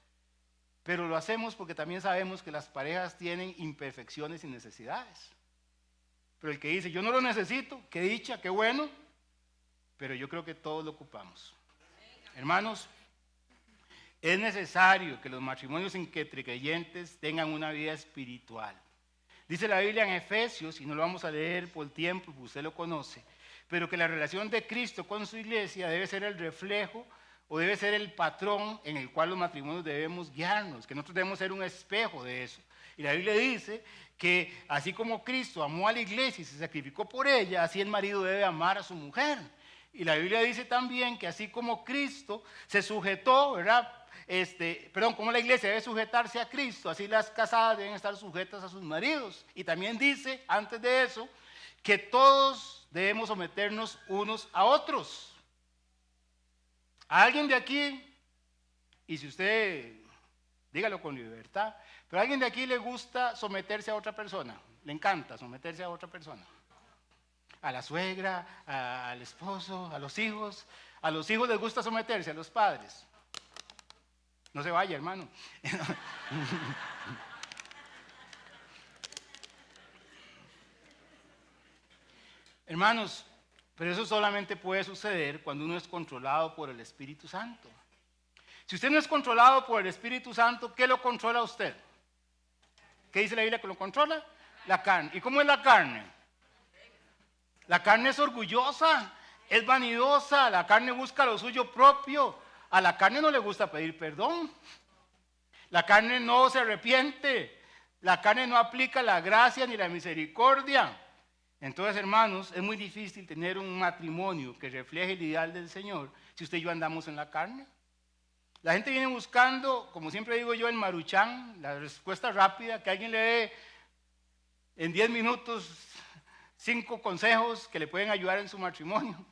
Pero lo hacemos porque también sabemos que las parejas tienen imperfecciones y necesidades. Pero el que dice, yo no lo necesito, qué dicha, qué bueno, pero yo creo que todos lo ocupamos. Hermanos, es necesario que los matrimonios entre creyentes tengan una vida espiritual. Dice la Biblia en Efesios, y no lo vamos a leer por el tiempo, porque usted lo conoce, pero que la relación de Cristo con su iglesia debe ser el reflejo o debe ser el patrón en el cual los matrimonios debemos guiarnos, que nosotros debemos ser un espejo de eso. Y la Biblia dice que así como Cristo amó a la iglesia y se sacrificó por ella, así el marido debe amar a su mujer. Y la Biblia dice también que así como Cristo se sujetó, ¿verdad? Como la iglesia debe sujetarse a Cristo, así las casadas deben estar sujetas a sus maridos. Y también dice, antes de eso, que todos debemos someternos unos a otros. A alguien de aquí, y si usted, dígalo con libertad, pero a alguien de aquí le gusta someterse a otra persona, le encanta someterse a otra persona. A la suegra, al esposo, a los hijos les gusta someterse a los padres. No se vaya, hermano. Hermanos, pero eso solamente puede suceder cuando uno es controlado por el Espíritu Santo. Si usted no es controlado por el Espíritu Santo, ¿qué lo controla a usted? ¿Qué dice la Biblia que lo controla? La carne. ¿Y cómo es la carne? La carne es orgullosa, es vanidosa, la carne busca lo suyo propio. A la carne no le gusta pedir perdón. La carne no se arrepiente. La carne no aplica la gracia ni la misericordia. Entonces, hermanos, es muy difícil tener un matrimonio que refleje el ideal del Señor si usted y yo andamos en la carne. La gente viene buscando, como siempre digo yo, el maruchan, la respuesta rápida, que alguien le dé en 10 minutos 5 consejos que le pueden ayudar en su matrimonio.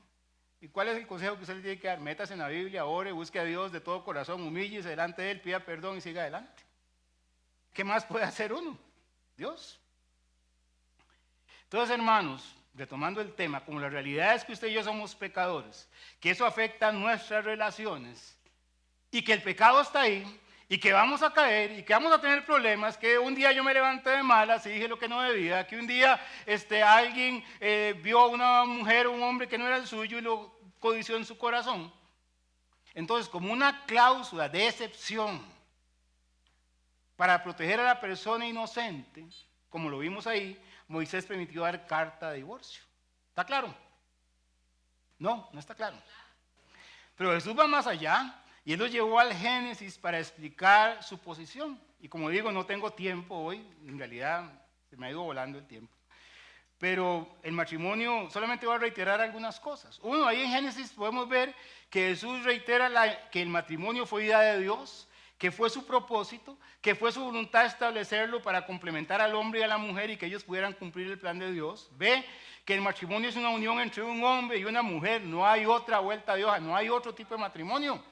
¿Y cuál es el consejo que usted le tiene que dar? Métase en la Biblia, ore, busque a Dios de todo corazón, humíllese delante de Él, pida perdón y siga adelante. ¿Qué más puede hacer uno? Dios. Entonces, hermanos, retomando el tema, como la realidad es que usted y yo somos pecadores, que eso afecta nuestras relaciones y que el pecado está ahí y que vamos a caer y que vamos a tener problemas, que un día yo me levanté de malas y dije lo que no debía, que un día alguien vio a una mujer o un hombre que no era el suyo y lo codició en su corazón. Entonces, como una cláusula de excepción para proteger a la persona inocente, como lo vimos ahí, Moisés permitió dar carta de divorcio. ¿Está claro? No está claro. Pero Jesús va más allá. Y él lo llevó al Génesis para explicar su posición. Y como digo, no tengo tiempo hoy, en realidad se me ha ido volando el tiempo. Pero el matrimonio, solamente voy a reiterar algunas cosas. Uno, ahí en Génesis podemos ver que Jesús reitera que el matrimonio fue idea de Dios, que fue su propósito, que fue su voluntad establecerlo para complementar al hombre y a la mujer y que ellos pudieran cumplir el plan de Dios. Ve que el matrimonio es una unión entre un hombre y una mujer, no hay otra vuelta de hoja, no hay otro tipo de matrimonio.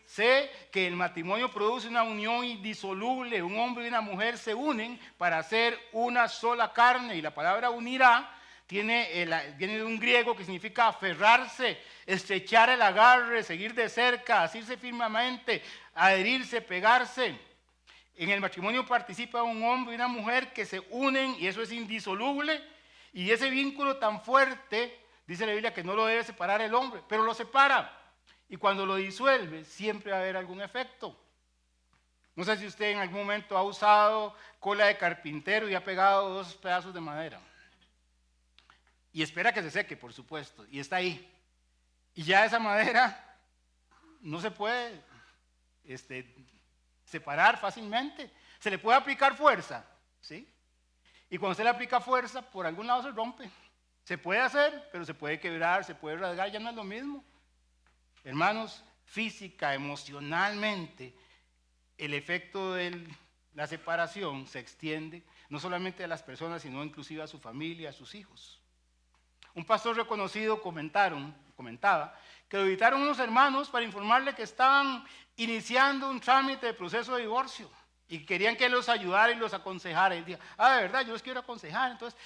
Sé que el matrimonio produce una unión indisoluble, un hombre y una mujer se unen para hacer una sola carne y la palabra unirá viene de un griego que significa aferrarse, estrechar el agarre, seguir de cerca, asirse firmemente, adherirse, pegarse. En el matrimonio participa un hombre y una mujer que se unen y eso es indisoluble y ese vínculo tan fuerte, dice la Biblia que no lo debe separar el hombre, pero lo separa. Y cuando lo disuelve, siempre va a haber algún efecto. No sé si usted en algún momento ha usado cola de carpintero y ha pegado 2 pedazos de madera. Y espera que se seque, por supuesto, y está ahí. Y ya esa madera no se puede separar fácilmente. Se le puede aplicar fuerza, ¿sí? Y cuando se le aplica fuerza, por algún lado se rompe. Se puede hacer, pero se puede quebrar, se puede rasgar, ya no es lo mismo. Hermanos, física, emocionalmente, el efecto de la separación se extiende no solamente a las personas, sino inclusive a su familia, a sus hijos. Un pastor reconocido comentaba que lo invitaron unos hermanos para informarle que estaban iniciando un trámite de proceso de divorcio y querían que él los ayudara y los aconsejara. Y él dijo, de verdad, yo los quiero aconsejar. Entonces,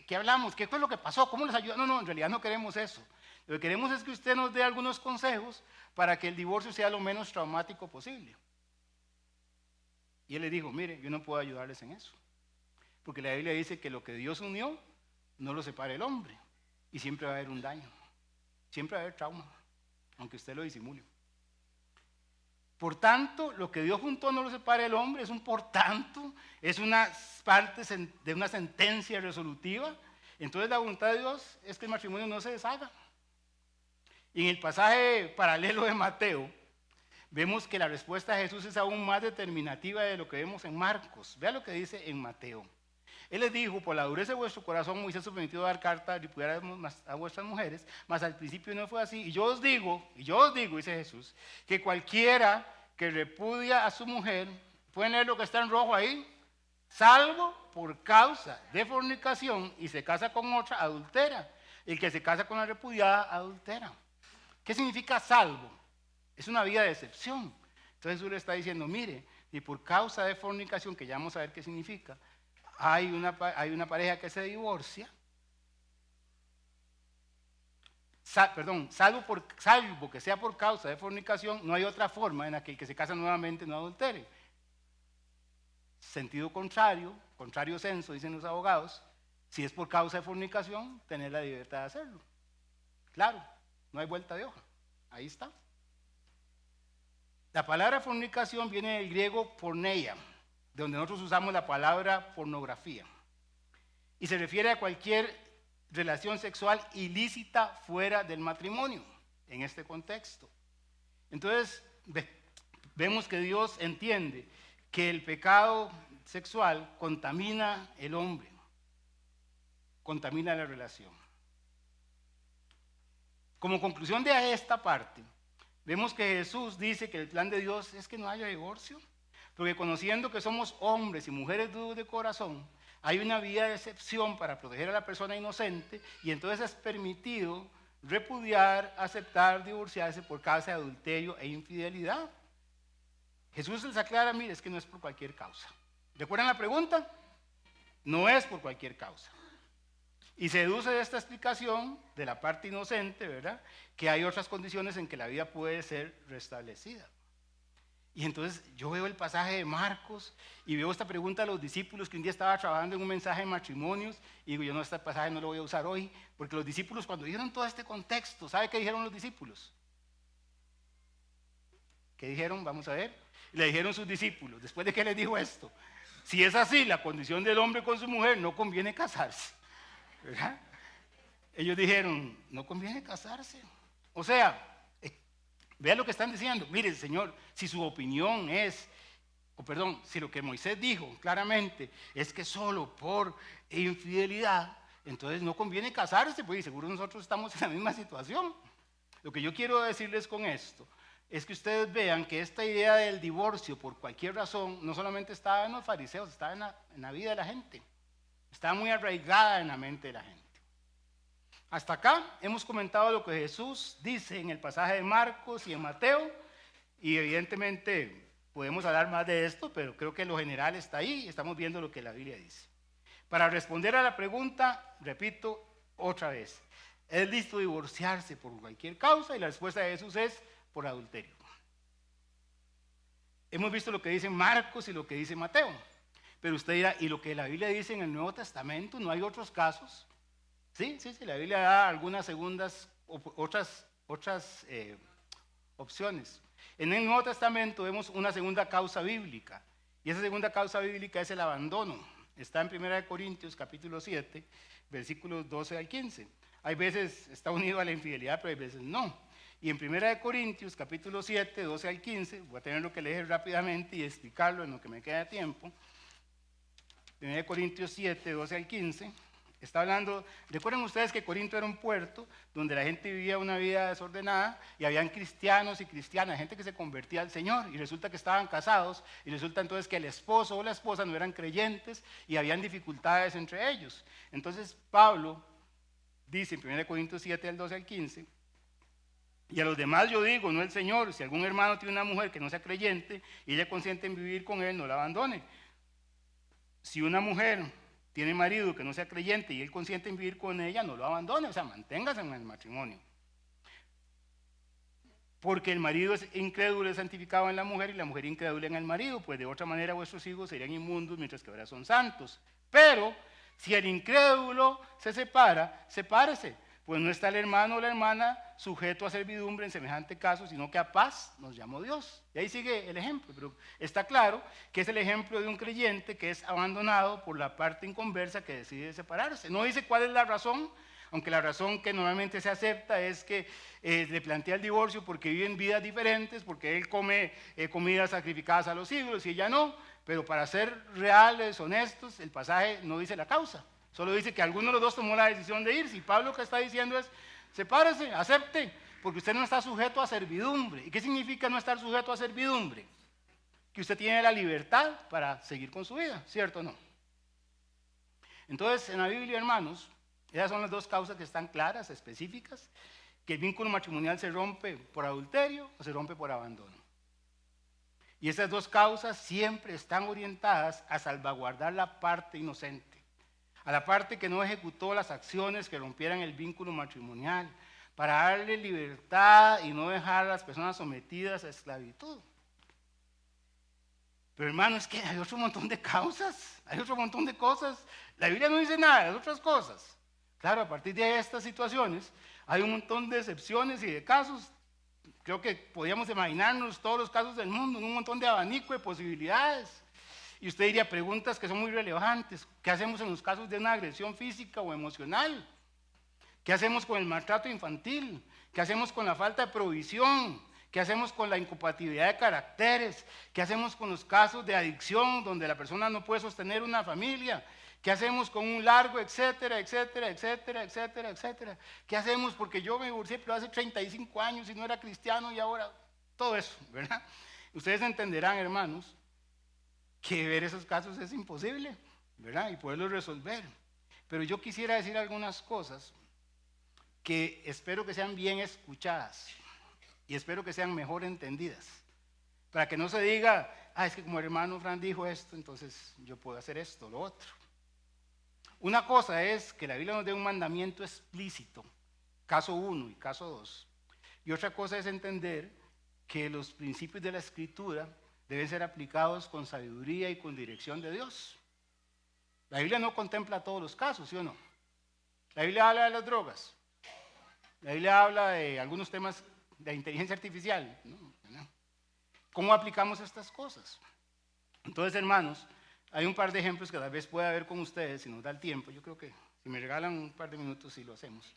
¿qué hablamos? ¿Qué fue lo que pasó? ¿Cómo les ayuda? No, en realidad no queremos eso. Lo que queremos es que usted nos dé algunos consejos para que el divorcio sea lo menos traumático posible. Y él le dijo, mire, yo no puedo ayudarles en eso. Porque la Biblia dice que lo que Dios unió, no lo separe el hombre. Y siempre va a haber un daño. Siempre va a haber trauma, aunque usted lo disimule. Por tanto, lo que Dios juntó no lo separe el hombre, es un por tanto, es una parte de una sentencia resolutiva. Entonces la voluntad de Dios es que el matrimonio no se deshaga. Y en el pasaje paralelo de Mateo, vemos que la respuesta de Jesús es aún más determinativa de lo que vemos en Marcos. Vea lo que dice en Mateo. Él les dijo, por la dureza de vuestro corazón, Moisés os permitió dar carta y repudiar a vuestras mujeres, mas al principio no fue así. Y yo os digo, dice Jesús, que cualquiera que repudia a su mujer, pueden leer lo que está en rojo ahí, salvo por causa de fornicación y se casa con otra, adultera. El que se casa con la repudiada, adultera. ¿Qué significa salvo? Es una vida de excepción. Entonces Jesús le está diciendo, mire, y por causa de fornicación, que ya vamos a ver qué significa, hay una pareja que se divorcia, salvo que sea por causa de fornicación, no hay otra forma en la que el que se casa nuevamente no adultere. Sentido contrario senso, dicen los abogados, si es por causa de fornicación, tener la libertad de hacerlo. Claro, no hay vuelta de hoja, ahí está. La palabra fornicación viene del griego porneia, de donde nosotros usamos la palabra pornografía. Y se refiere a cualquier relación sexual ilícita fuera del matrimonio, en este contexto. Entonces, vemos que Dios entiende que el pecado sexual contamina el hombre, contamina la relación. Como conclusión de esta parte, vemos que Jesús dice que el plan de Dios es que no haya divorcio, porque conociendo que somos hombres y mujeres duros de corazón, hay una vía de excepción para proteger a la persona inocente y entonces es permitido repudiar, aceptar, divorciarse por causa de adulterio e infidelidad. Jesús les aclara, mire, es que no es por cualquier causa. ¿Recuerdan la pregunta? No es por cualquier causa. Y se deduce de esta explicación, de la parte inocente, ¿verdad?, que hay otras condiciones en que la vida puede ser restablecida. Y entonces yo veo el pasaje de Marcos y veo esta pregunta a los discípulos que un día estaba trabajando en un mensaje de matrimonios y digo, yo no, este pasaje no lo voy a usar hoy, porque los discípulos cuando vieron todo este contexto, ¿sabe qué dijeron los discípulos? ¿Qué dijeron? Vamos a ver. Le dijeron sus discípulos, después de que les dijo esto, si es así la condición del hombre con su mujer, no conviene casarse, ¿verdad? Ellos dijeron, no conviene casarse. O sea, vean lo que están diciendo. Mire, Señor, si su opinión es, si lo que Moisés dijo claramente es que solo por infidelidad, entonces no conviene casarse, pues seguro nosotros estamos en la misma situación. Lo que yo quiero decirles con esto es que ustedes vean que esta idea del divorcio por cualquier razón no solamente estaba en los fariseos, estaba en la vida de la gente. Estaba muy arraigada en la mente de la gente. Hasta acá hemos comentado lo que Jesús dice en el pasaje de Marcos y en Mateo, y evidentemente podemos hablar más de esto, pero creo que lo general está ahí y estamos viendo lo que la Biblia dice. Para responder a la pregunta, repito otra vez, ¿es listo divorciarse por cualquier causa? Y la respuesta de Jesús es por adulterio. Hemos visto lo que dice Marcos y lo que dice Mateo, pero usted dirá, ¿y lo que la Biblia dice en el Nuevo Testamento? ¿No hay otros casos? Sí, la Biblia da algunas otras opciones. En el Nuevo Testamento vemos una segunda causa bíblica, y esa segunda causa bíblica es el abandono. Está en 1 Corintios capítulo 7, versículos 12 al 15. Hay veces está unido a la infidelidad, pero hay veces no. Y en 1 Corintios capítulo 7, 12 al 15, voy a tener que leer rápidamente y explicarlo en lo que me queda de tiempo. 1 Corintios 7, 12 al 15, Está hablando, recuerden ustedes que Corinto era un puerto donde la gente vivía una vida desordenada y habían cristianos y cristianas, gente que se convertía al Señor y resulta que estaban casados y resulta entonces que el esposo o la esposa no eran creyentes y habían dificultades entre ellos. Entonces Pablo dice en 1 Corintios 7, del 12 al 15, y a los demás yo digo, no el Señor, si algún hermano tiene una mujer que no sea creyente y ella consiente en vivir con él, no la abandone. Si una mujer tiene marido que no sea creyente y él consiente en vivir con ella, no lo abandone, o sea, manténgase en el matrimonio. Porque el marido es incrédulo, es santificado en la mujer y la mujer incrédula en el marido, pues de otra manera vuestros hijos serían inmundos mientras que ahora son santos. Pero si el incrédulo se separa, sepárese, pues no está el hermano o la hermana sujeto a servidumbre en semejante caso, sino que a paz nos llamó Dios. Y ahí sigue el ejemplo, pero está claro que es el ejemplo de un creyente que es abandonado por la parte inconversa que decide separarse. No dice cuál es la razón, aunque la razón que normalmente se acepta es que le plantea el divorcio porque viven vidas diferentes, porque él come comidas sacrificadas a los ídolos y ella no, pero para ser reales, honestos, el pasaje no dice la causa. Solo dice que alguno de los dos tomó la decisión de irse. Y Pablo lo que está diciendo es, sepárese, acepte, porque usted no está sujeto a servidumbre. ¿Y qué significa no estar sujeto a servidumbre? Que usted tiene la libertad para seguir con su vida, ¿cierto o no? Entonces, en la Biblia, hermanos, esas son las dos causas que están claras, específicas, que el vínculo matrimonial se rompe por adulterio o se rompe por abandono. Y esas dos causas siempre están orientadas a salvaguardar la parte inocente, a la parte que no ejecutó las acciones que rompieran el vínculo matrimonial, para darle libertad y no dejar a las personas sometidas a esclavitud. Pero hermano, es que hay otro montón de causas, hay otro montón de cosas. La Biblia no dice nada de otras cosas. Claro, a partir de estas situaciones hay un montón de excepciones y de casos. Creo que podíamos imaginarnos todos los casos del mundo, un montón de abanico de posibilidades. Y usted diría preguntas que son muy relevantes. ¿Qué hacemos en los casos de una agresión física o emocional? ¿Qué hacemos con el maltrato infantil? ¿Qué hacemos con la falta de provisión? ¿Qué hacemos con la incompatibilidad de caracteres? ¿Qué hacemos con los casos de adicción donde la persona no puede sostener una familia? ¿Qué hacemos con un largo, etcétera, etcétera, etcétera, etcétera, etcétera? ¿Qué hacemos porque yo me divorcié pero hace 35 años y no era cristiano y ahora todo eso, ¿verdad? Ustedes entenderán, hermanos, que ver esos casos es imposible, ¿verdad? Y poderlos resolver. Pero yo quisiera decir algunas cosas que espero que sean bien escuchadas y espero que sean mejor entendidas, para que no se diga, es que como el hermano Fran dijo esto, entonces yo puedo hacer esto, lo otro. Una cosa es que la Biblia nos dé un mandamiento explícito, caso 1 y caso 2, y otra cosa es entender que los principios de la Escritura deben ser aplicados con sabiduría y con dirección de Dios. La Biblia no contempla todos los casos, ¿sí o no? La Biblia habla de las drogas, la Biblia habla de algunos temas de inteligencia artificial, ¿no? ¿Cómo aplicamos estas cosas? Entonces, hermanos, hay un par de ejemplos que tal vez pueda ver con ustedes, si nos da el tiempo. Yo creo que si me regalan un par de minutos, sí lo hacemos,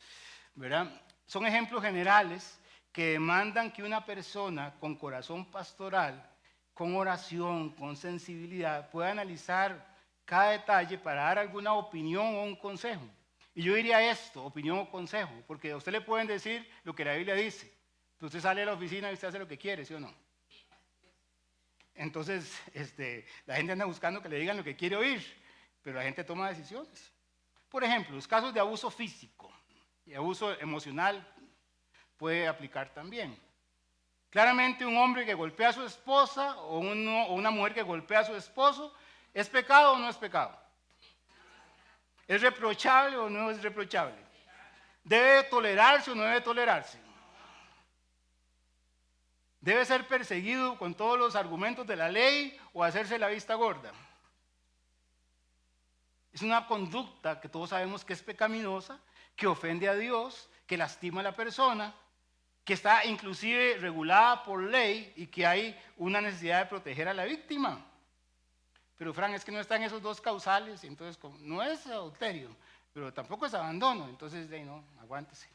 ¿verdad? Son ejemplos generales que demandan que una persona con corazón pastoral, con oración, con sensibilidad, pueda analizar cada detalle para dar alguna opinión o un consejo. Y yo diría esto, opinión o consejo, porque a usted le pueden decir lo que la Biblia dice. Pero usted sale a la oficina y usted hace lo que quiere, ¿sí o no? Entonces, la gente anda buscando que le digan lo que quiere oír, pero la gente toma decisiones. Por ejemplo, los casos de abuso físico y abuso emocional puede aplicar también. Claramente un hombre que golpea a su esposa o una mujer que golpea a su esposo, ¿es pecado o no es pecado? ¿Es reprochable o no es reprochable? ¿Debe tolerarse o no debe tolerarse? ¿Debe ser perseguido con todos los argumentos de la ley o hacerse la vista gorda? Es una conducta que todos sabemos que es pecaminosa, que ofende a Dios, que lastima a la persona, que está inclusive regulada por ley y que hay una necesidad de proteger a la víctima. Pero Fran, es que no están esos dos causales, entonces no es adulterio, pero tampoco es abandono, entonces no, aguántese.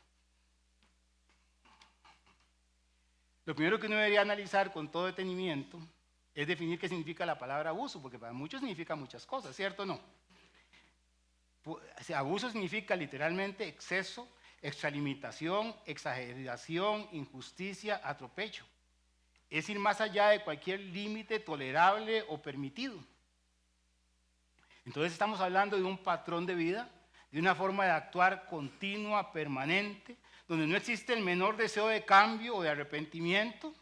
Lo primero que uno debería analizar con todo detenimiento es definir qué significa la palabra abuso, porque para muchos significa muchas cosas, ¿cierto o no? Abuso significa literalmente exceso, extralimitación, exageración, injusticia, atropello. Es ir más allá de cualquier límite tolerable o permitido. Entonces estamos hablando de un patrón de vida, de una forma de actuar continua, permanente, donde no existe el menor deseo de cambio o de arrepentimiento.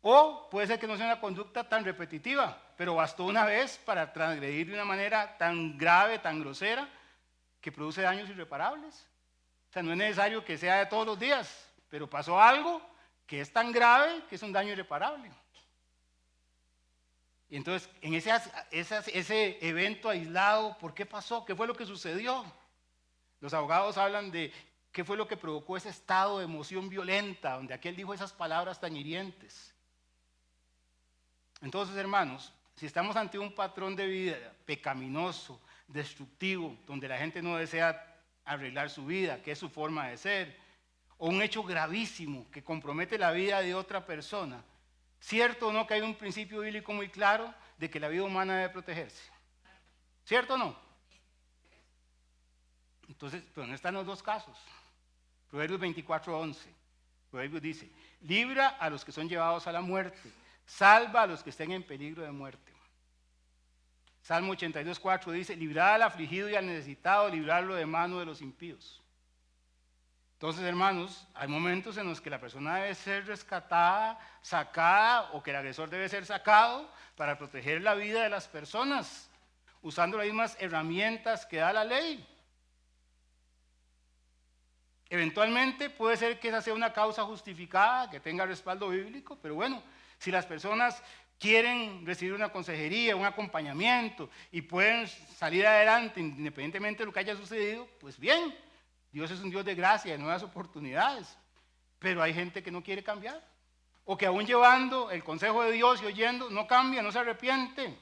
O puede ser que no sea una conducta tan repetitiva, pero bastó una vez para transgredir de una manera tan grave, tan grosera, que produce daños irreparables. O sea, no es necesario que sea de todos los días, pero pasó algo que es tan grave que es un daño irreparable. Y entonces, en ese evento aislado, ¿por qué pasó? ¿Qué fue lo que sucedió? Los abogados hablan de qué fue lo que provocó ese estado de emoción violenta, donde aquel dijo esas palabras tan hirientes. Entonces, hermanos, si estamos ante un patrón de vida pecaminoso, destructivo, donde la gente no desea arreglar su vida, que es su forma de ser, o un hecho gravísimo que compromete la vida de otra persona, ¿cierto o no que hay un principio bíblico muy claro de que la vida humana debe protegerse? ¿Cierto o no? Entonces, pero no están los dos casos. Proverbios 24:11. Proverbios dice, libra a los que son llevados a la muerte, salva a los que estén en peligro de muerte. Salmo 82:4 dice, librad al afligido y al necesitado, librarlo de mano de los impíos. Entonces, hermanos, hay momentos en los que la persona debe ser rescatada, sacada, o que el agresor debe ser sacado para proteger la vida de las personas, usando las mismas herramientas que da la ley. Eventualmente puede ser que esa sea una causa justificada, que tenga respaldo bíblico, pero bueno, si las personas quieren recibir una consejería, un acompañamiento y pueden salir adelante independientemente de lo que haya sucedido, pues bien, Dios es un Dios de gracia, de nuevas oportunidades, pero hay gente que no quiere cambiar, o que aún llevando el consejo de Dios y oyendo, no cambia, no se arrepiente,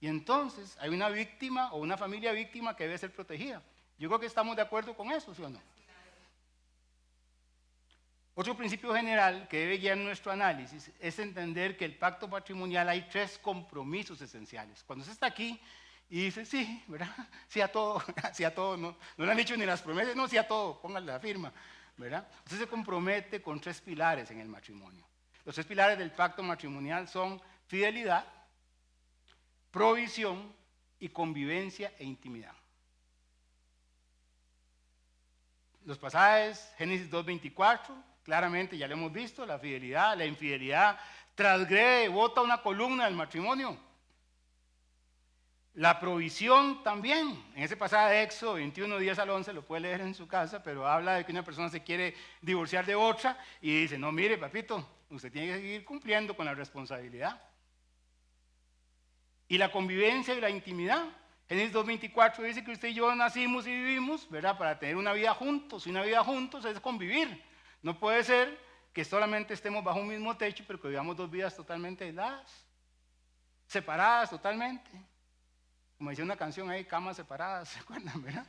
y entonces hay una víctima o una familia víctima que debe ser protegida. Yo creo que estamos de acuerdo con eso, ¿sí o no? Otro principio general que debe guiar nuestro análisis es entender que el pacto matrimonial hay 3 compromisos esenciales. Cuando usted está aquí y dice, sí, ¿verdad? Sí a todo, sí a todo, no le han dicho ni las promesas, no, sí a todo, póngale la firma, ¿verdad? Usted se compromete con 3 pilares en el matrimonio. Los 3 pilares del pacto matrimonial son fidelidad, provisión y convivencia e intimidad. Los pasajes, Génesis 2:24, claramente ya lo hemos visto, la fidelidad, la infidelidad, transgrede, bota una columna del matrimonio. La provisión también, en ese pasaje de Éxodo 21:10-11, lo puede leer en su casa, pero habla de que una persona se quiere divorciar de otra y dice, no, mire, papito, usted tiene que seguir cumpliendo con la responsabilidad. Y la convivencia y la intimidad. Génesis 2:24 dice que usted y yo nacimos y vivimos, ¿verdad? Para tener una vida juntos. Y una vida juntos es convivir. No puede ser que solamente estemos bajo un mismo techo, pero que vivamos 2 vidas totalmente aisladas, separadas totalmente. Como decía una canción ahí, camas separadas, ¿se acuerdan, verdad?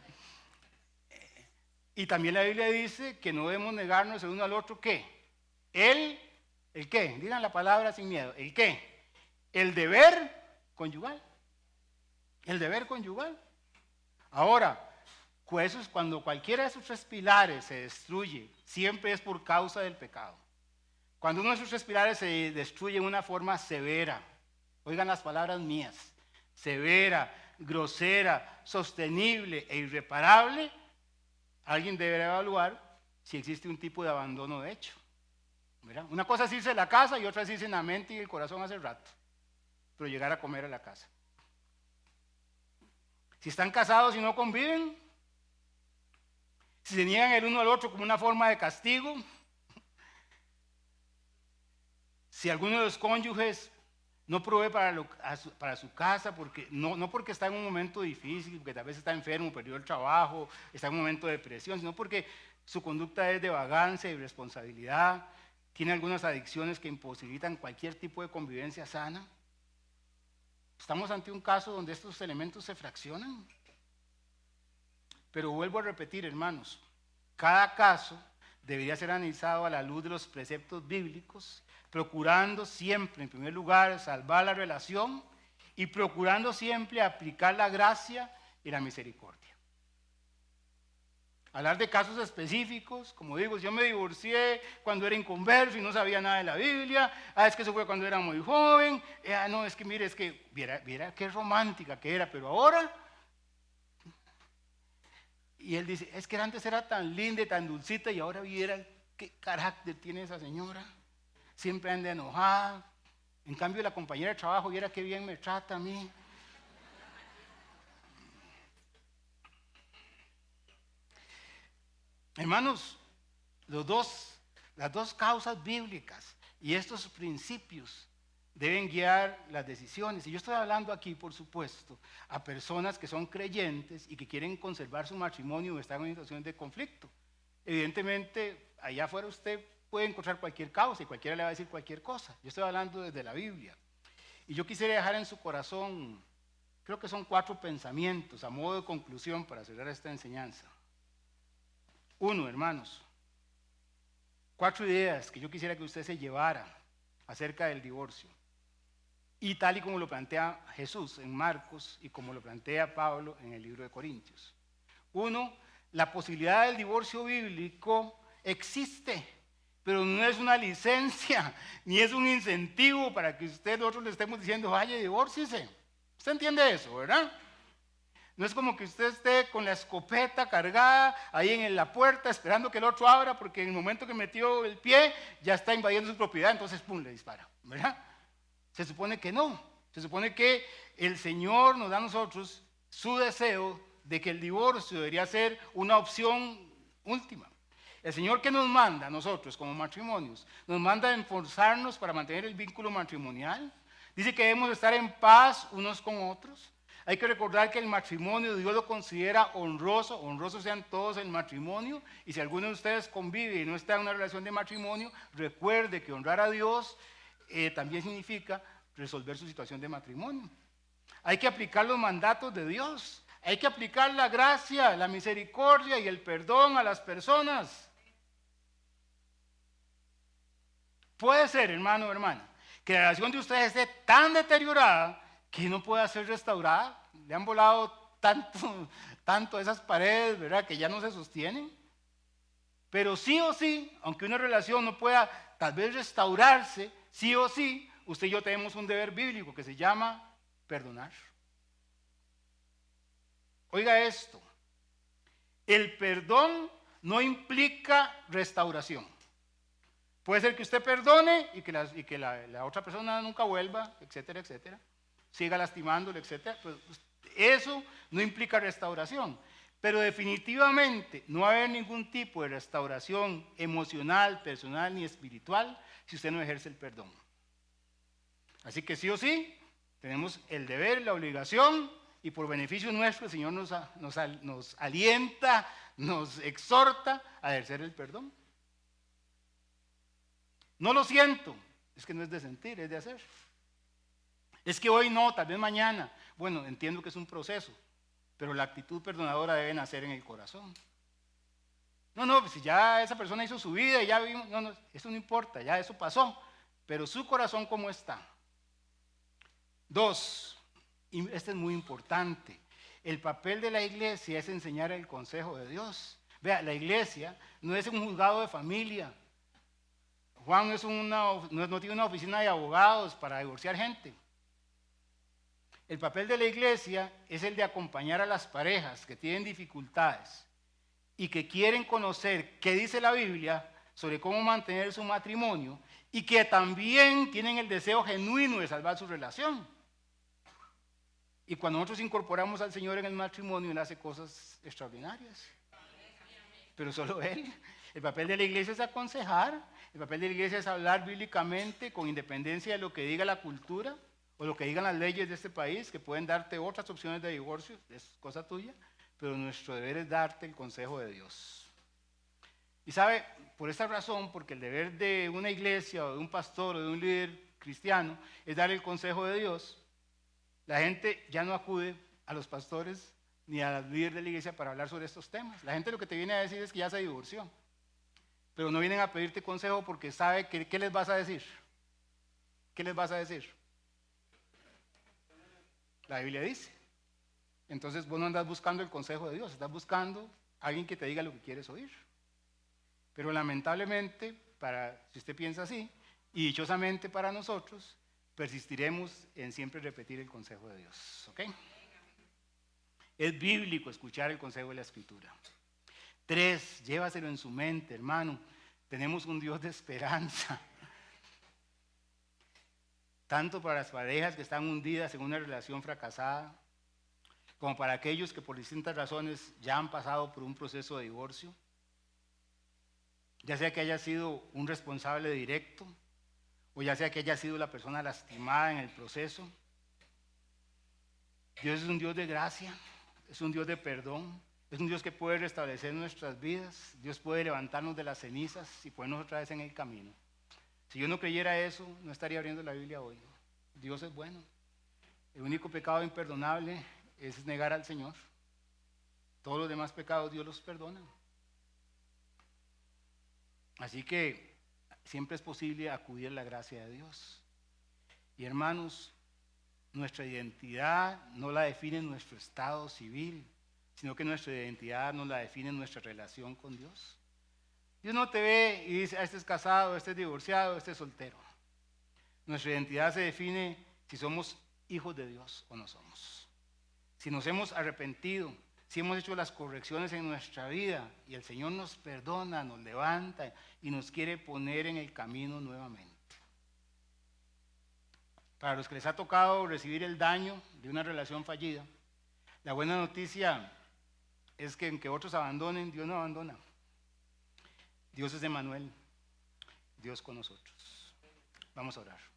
Y también la Biblia dice que no debemos negarnos el uno al otro, ¿qué? ¿El qué? Digan la palabra sin miedo. ¿El qué? El deber conyugal. El deber conyugal. Ahora, pues cuando cualquiera de esos 3 pilares se destruye, siempre es por causa del pecado. Cuando uno de esos 3 pilares se destruye de una forma severa, oigan las palabras mías, severa, grosera, sostenible e irreparable, alguien deberá evaluar si existe un tipo de abandono de hecho. ¿Verdad? Una cosa es irse a la casa y otra es irse en la mente y el corazón hace rato, pero llegar a comer a la casa. Si están casados y no conviven, si se niegan el uno al otro como una forma de castigo, si alguno de los cónyuges no provee para su casa, porque, no porque está en un momento difícil, porque tal vez está enfermo, perdió el trabajo, está en un momento de depresión, sino porque su conducta es de vagancia y irresponsabilidad, tiene algunas adicciones que imposibilitan cualquier tipo de convivencia sana. Estamos ante un caso donde estos elementos se fraccionan. Pero vuelvo a repetir, hermanos, cada caso debería ser analizado a la luz de los preceptos bíblicos, procurando siempre, en primer lugar, salvar la relación y procurando siempre aplicar la gracia y la misericordia. Hablar de casos específicos, como digo, yo me divorcié cuando era inconverso y no sabía nada de la Biblia. Es que eso fue cuando era muy joven. No, es que mire, es que viera qué romántica que era, pero ahora. Y él dice, es que antes era tan linda y tan dulcita y ahora viera qué carácter tiene esa señora. Siempre anda enojada. En cambio, la compañera de trabajo, viera qué bien me trata a mí. Hermanos, las dos causas bíblicas y estos principios deben guiar las decisiones. Y yo estoy hablando aquí, por supuesto, a personas que son creyentes y que quieren conservar su matrimonio o están en una situación de conflicto. Evidentemente, allá afuera usted puede encontrar cualquier causa y cualquiera le va a decir cualquier cosa. Yo estoy hablando desde la Biblia. Y yo quisiera dejar en su corazón, creo que son 4 pensamientos a modo de conclusión para cerrar esta enseñanza. 1, hermanos, 4 ideas que yo quisiera que usted se llevara acerca del divorcio. Y tal y como lo plantea Jesús en Marcos y como lo plantea Pablo en el libro de Corintios. 1, la posibilidad del divorcio bíblico existe, pero no es una licencia, ni es un incentivo para que nosotros le estemos diciendo, vaya, divórciese. ¿Usted entiende eso, verdad? No es como que usted esté con la escopeta cargada ahí en la puerta esperando que el otro abra porque en el momento que metió el pie ya está invadiendo su propiedad, entonces pum, le dispara, ¿verdad? Se supone que no. Se supone que el Señor nos da a nosotros su deseo de que el divorcio debería ser una opción última. El Señor que nos manda a nosotros como matrimonios, nos manda a esforzarnos para mantener el vínculo matrimonial. Dice que debemos estar en paz unos con otros. Hay que recordar que el matrimonio Dios lo considera honroso, honrosos sean todos el matrimonio, y si alguno de ustedes convive y no está en una relación de matrimonio, recuerde que honrar a Dios también significa resolver su situación de matrimonio. Hay que aplicar los mandatos de Dios, hay que aplicar la gracia, la misericordia y el perdón a las personas. Puede ser, hermano o hermana, que la relación de ustedes esté tan deteriorada que no pueda ser restaurada. Le han volado tanto esas paredes, ¿verdad?, que ya no se sostienen. Pero sí o sí, aunque una relación no pueda tal vez restaurarse, sí o sí, usted y yo tenemos un deber bíblico que se llama perdonar. Oiga esto, el perdón no implica restauración. Puede ser que usted perdone y que la otra persona nunca vuelva, etcétera, etcétera. Siga lastimándole, etcétera. Pues eso no implica restauración. Pero definitivamente no va a haber ningún tipo de restauración emocional, personal ni espiritual si usted no ejerce el perdón. Así que sí o sí, tenemos el deber, la obligación, y por beneficio nuestro el Señor nos alienta, nos exhorta a ejercer el perdón. No lo siento, es que no es de sentir, es de hacer. Es que hoy no, tal vez mañana. Bueno, entiendo que es un proceso, pero la actitud perdonadora debe nacer en el corazón. No, pues si ya esa persona hizo su vida y ya vimos, no, eso no importa, ya eso pasó, pero su corazón ¿cómo está? 2, y este es muy importante, el papel de la iglesia es enseñar el consejo de Dios. Vea, la iglesia no es un juzgado de familia. Juan no tiene una oficina de abogados para divorciar gente. El papel de la iglesia es el de acompañar a las parejas que tienen dificultades y que quieren conocer qué dice la Biblia sobre cómo mantener su matrimonio y que también tienen el deseo genuino de salvar su relación. Y cuando nosotros incorporamos al Señor en el matrimonio, Él hace cosas extraordinarias. Pero solo Él. El papel de la iglesia es aconsejar, el papel de la iglesia es hablar bíblicamente con independencia de lo que diga la cultura o lo que digan las leyes de este país, que pueden darte otras opciones de divorcio, es cosa tuya, pero nuestro deber es darte el consejo de Dios. Y sabe, por esta razón, porque el deber de una iglesia o de un pastor o de un líder cristiano es dar el consejo de Dios, la gente ya no acude a los pastores ni a los líderes de la iglesia para hablar sobre estos temas. La gente lo que te viene a decir es que ya se divorció, pero no vienen a pedirte consejo porque sabe que ¿qué les vas a decir? ¿Qué les vas a decir? La Biblia dice. Entonces vos no andas buscando el consejo de Dios, estás buscando alguien que te diga lo que quieres oír. Pero lamentablemente, si usted piensa así, y dichosamente para nosotros, persistiremos en siempre repetir el consejo de Dios. ¿Ok? Es bíblico escuchar el consejo de la Escritura. 3, llévaselo en su mente, hermano. Tenemos un Dios de esperanza. Tanto para las parejas que están hundidas en una relación fracasada, como para aquellos que por distintas razones ya han pasado por un proceso de divorcio, ya sea que haya sido un responsable directo, o ya sea que haya sido la persona lastimada en el proceso. Dios es un Dios de gracia, es un Dios de perdón, es un Dios que puede restablecer nuestras vidas. Dios puede levantarnos de las cenizas y ponernos otra vez en el camino. Si yo no creyera eso, no estaría abriendo la Biblia hoy. Dios es bueno. El único pecado imperdonable es negar al Señor. Todos los demás pecados Dios los perdona. Así que siempre es posible acudir a la gracia de Dios. Y hermanos, nuestra identidad no la define nuestro estado civil, sino que nuestra identidad nos la define nuestra relación con Dios. Dios no te ve y dice, este es casado, este es divorciado, este es soltero. Nuestra identidad se define si somos hijos de Dios o no somos. Si nos hemos arrepentido, si hemos hecho las correcciones en nuestra vida y el Señor nos perdona, nos levanta y nos quiere poner en el camino nuevamente. Para los que les ha tocado recibir el daño de una relación fallida, la buena noticia es que aunque otros abandonen, Dios no abandona. Dios es Emmanuel, Dios con nosotros. Vamos a orar.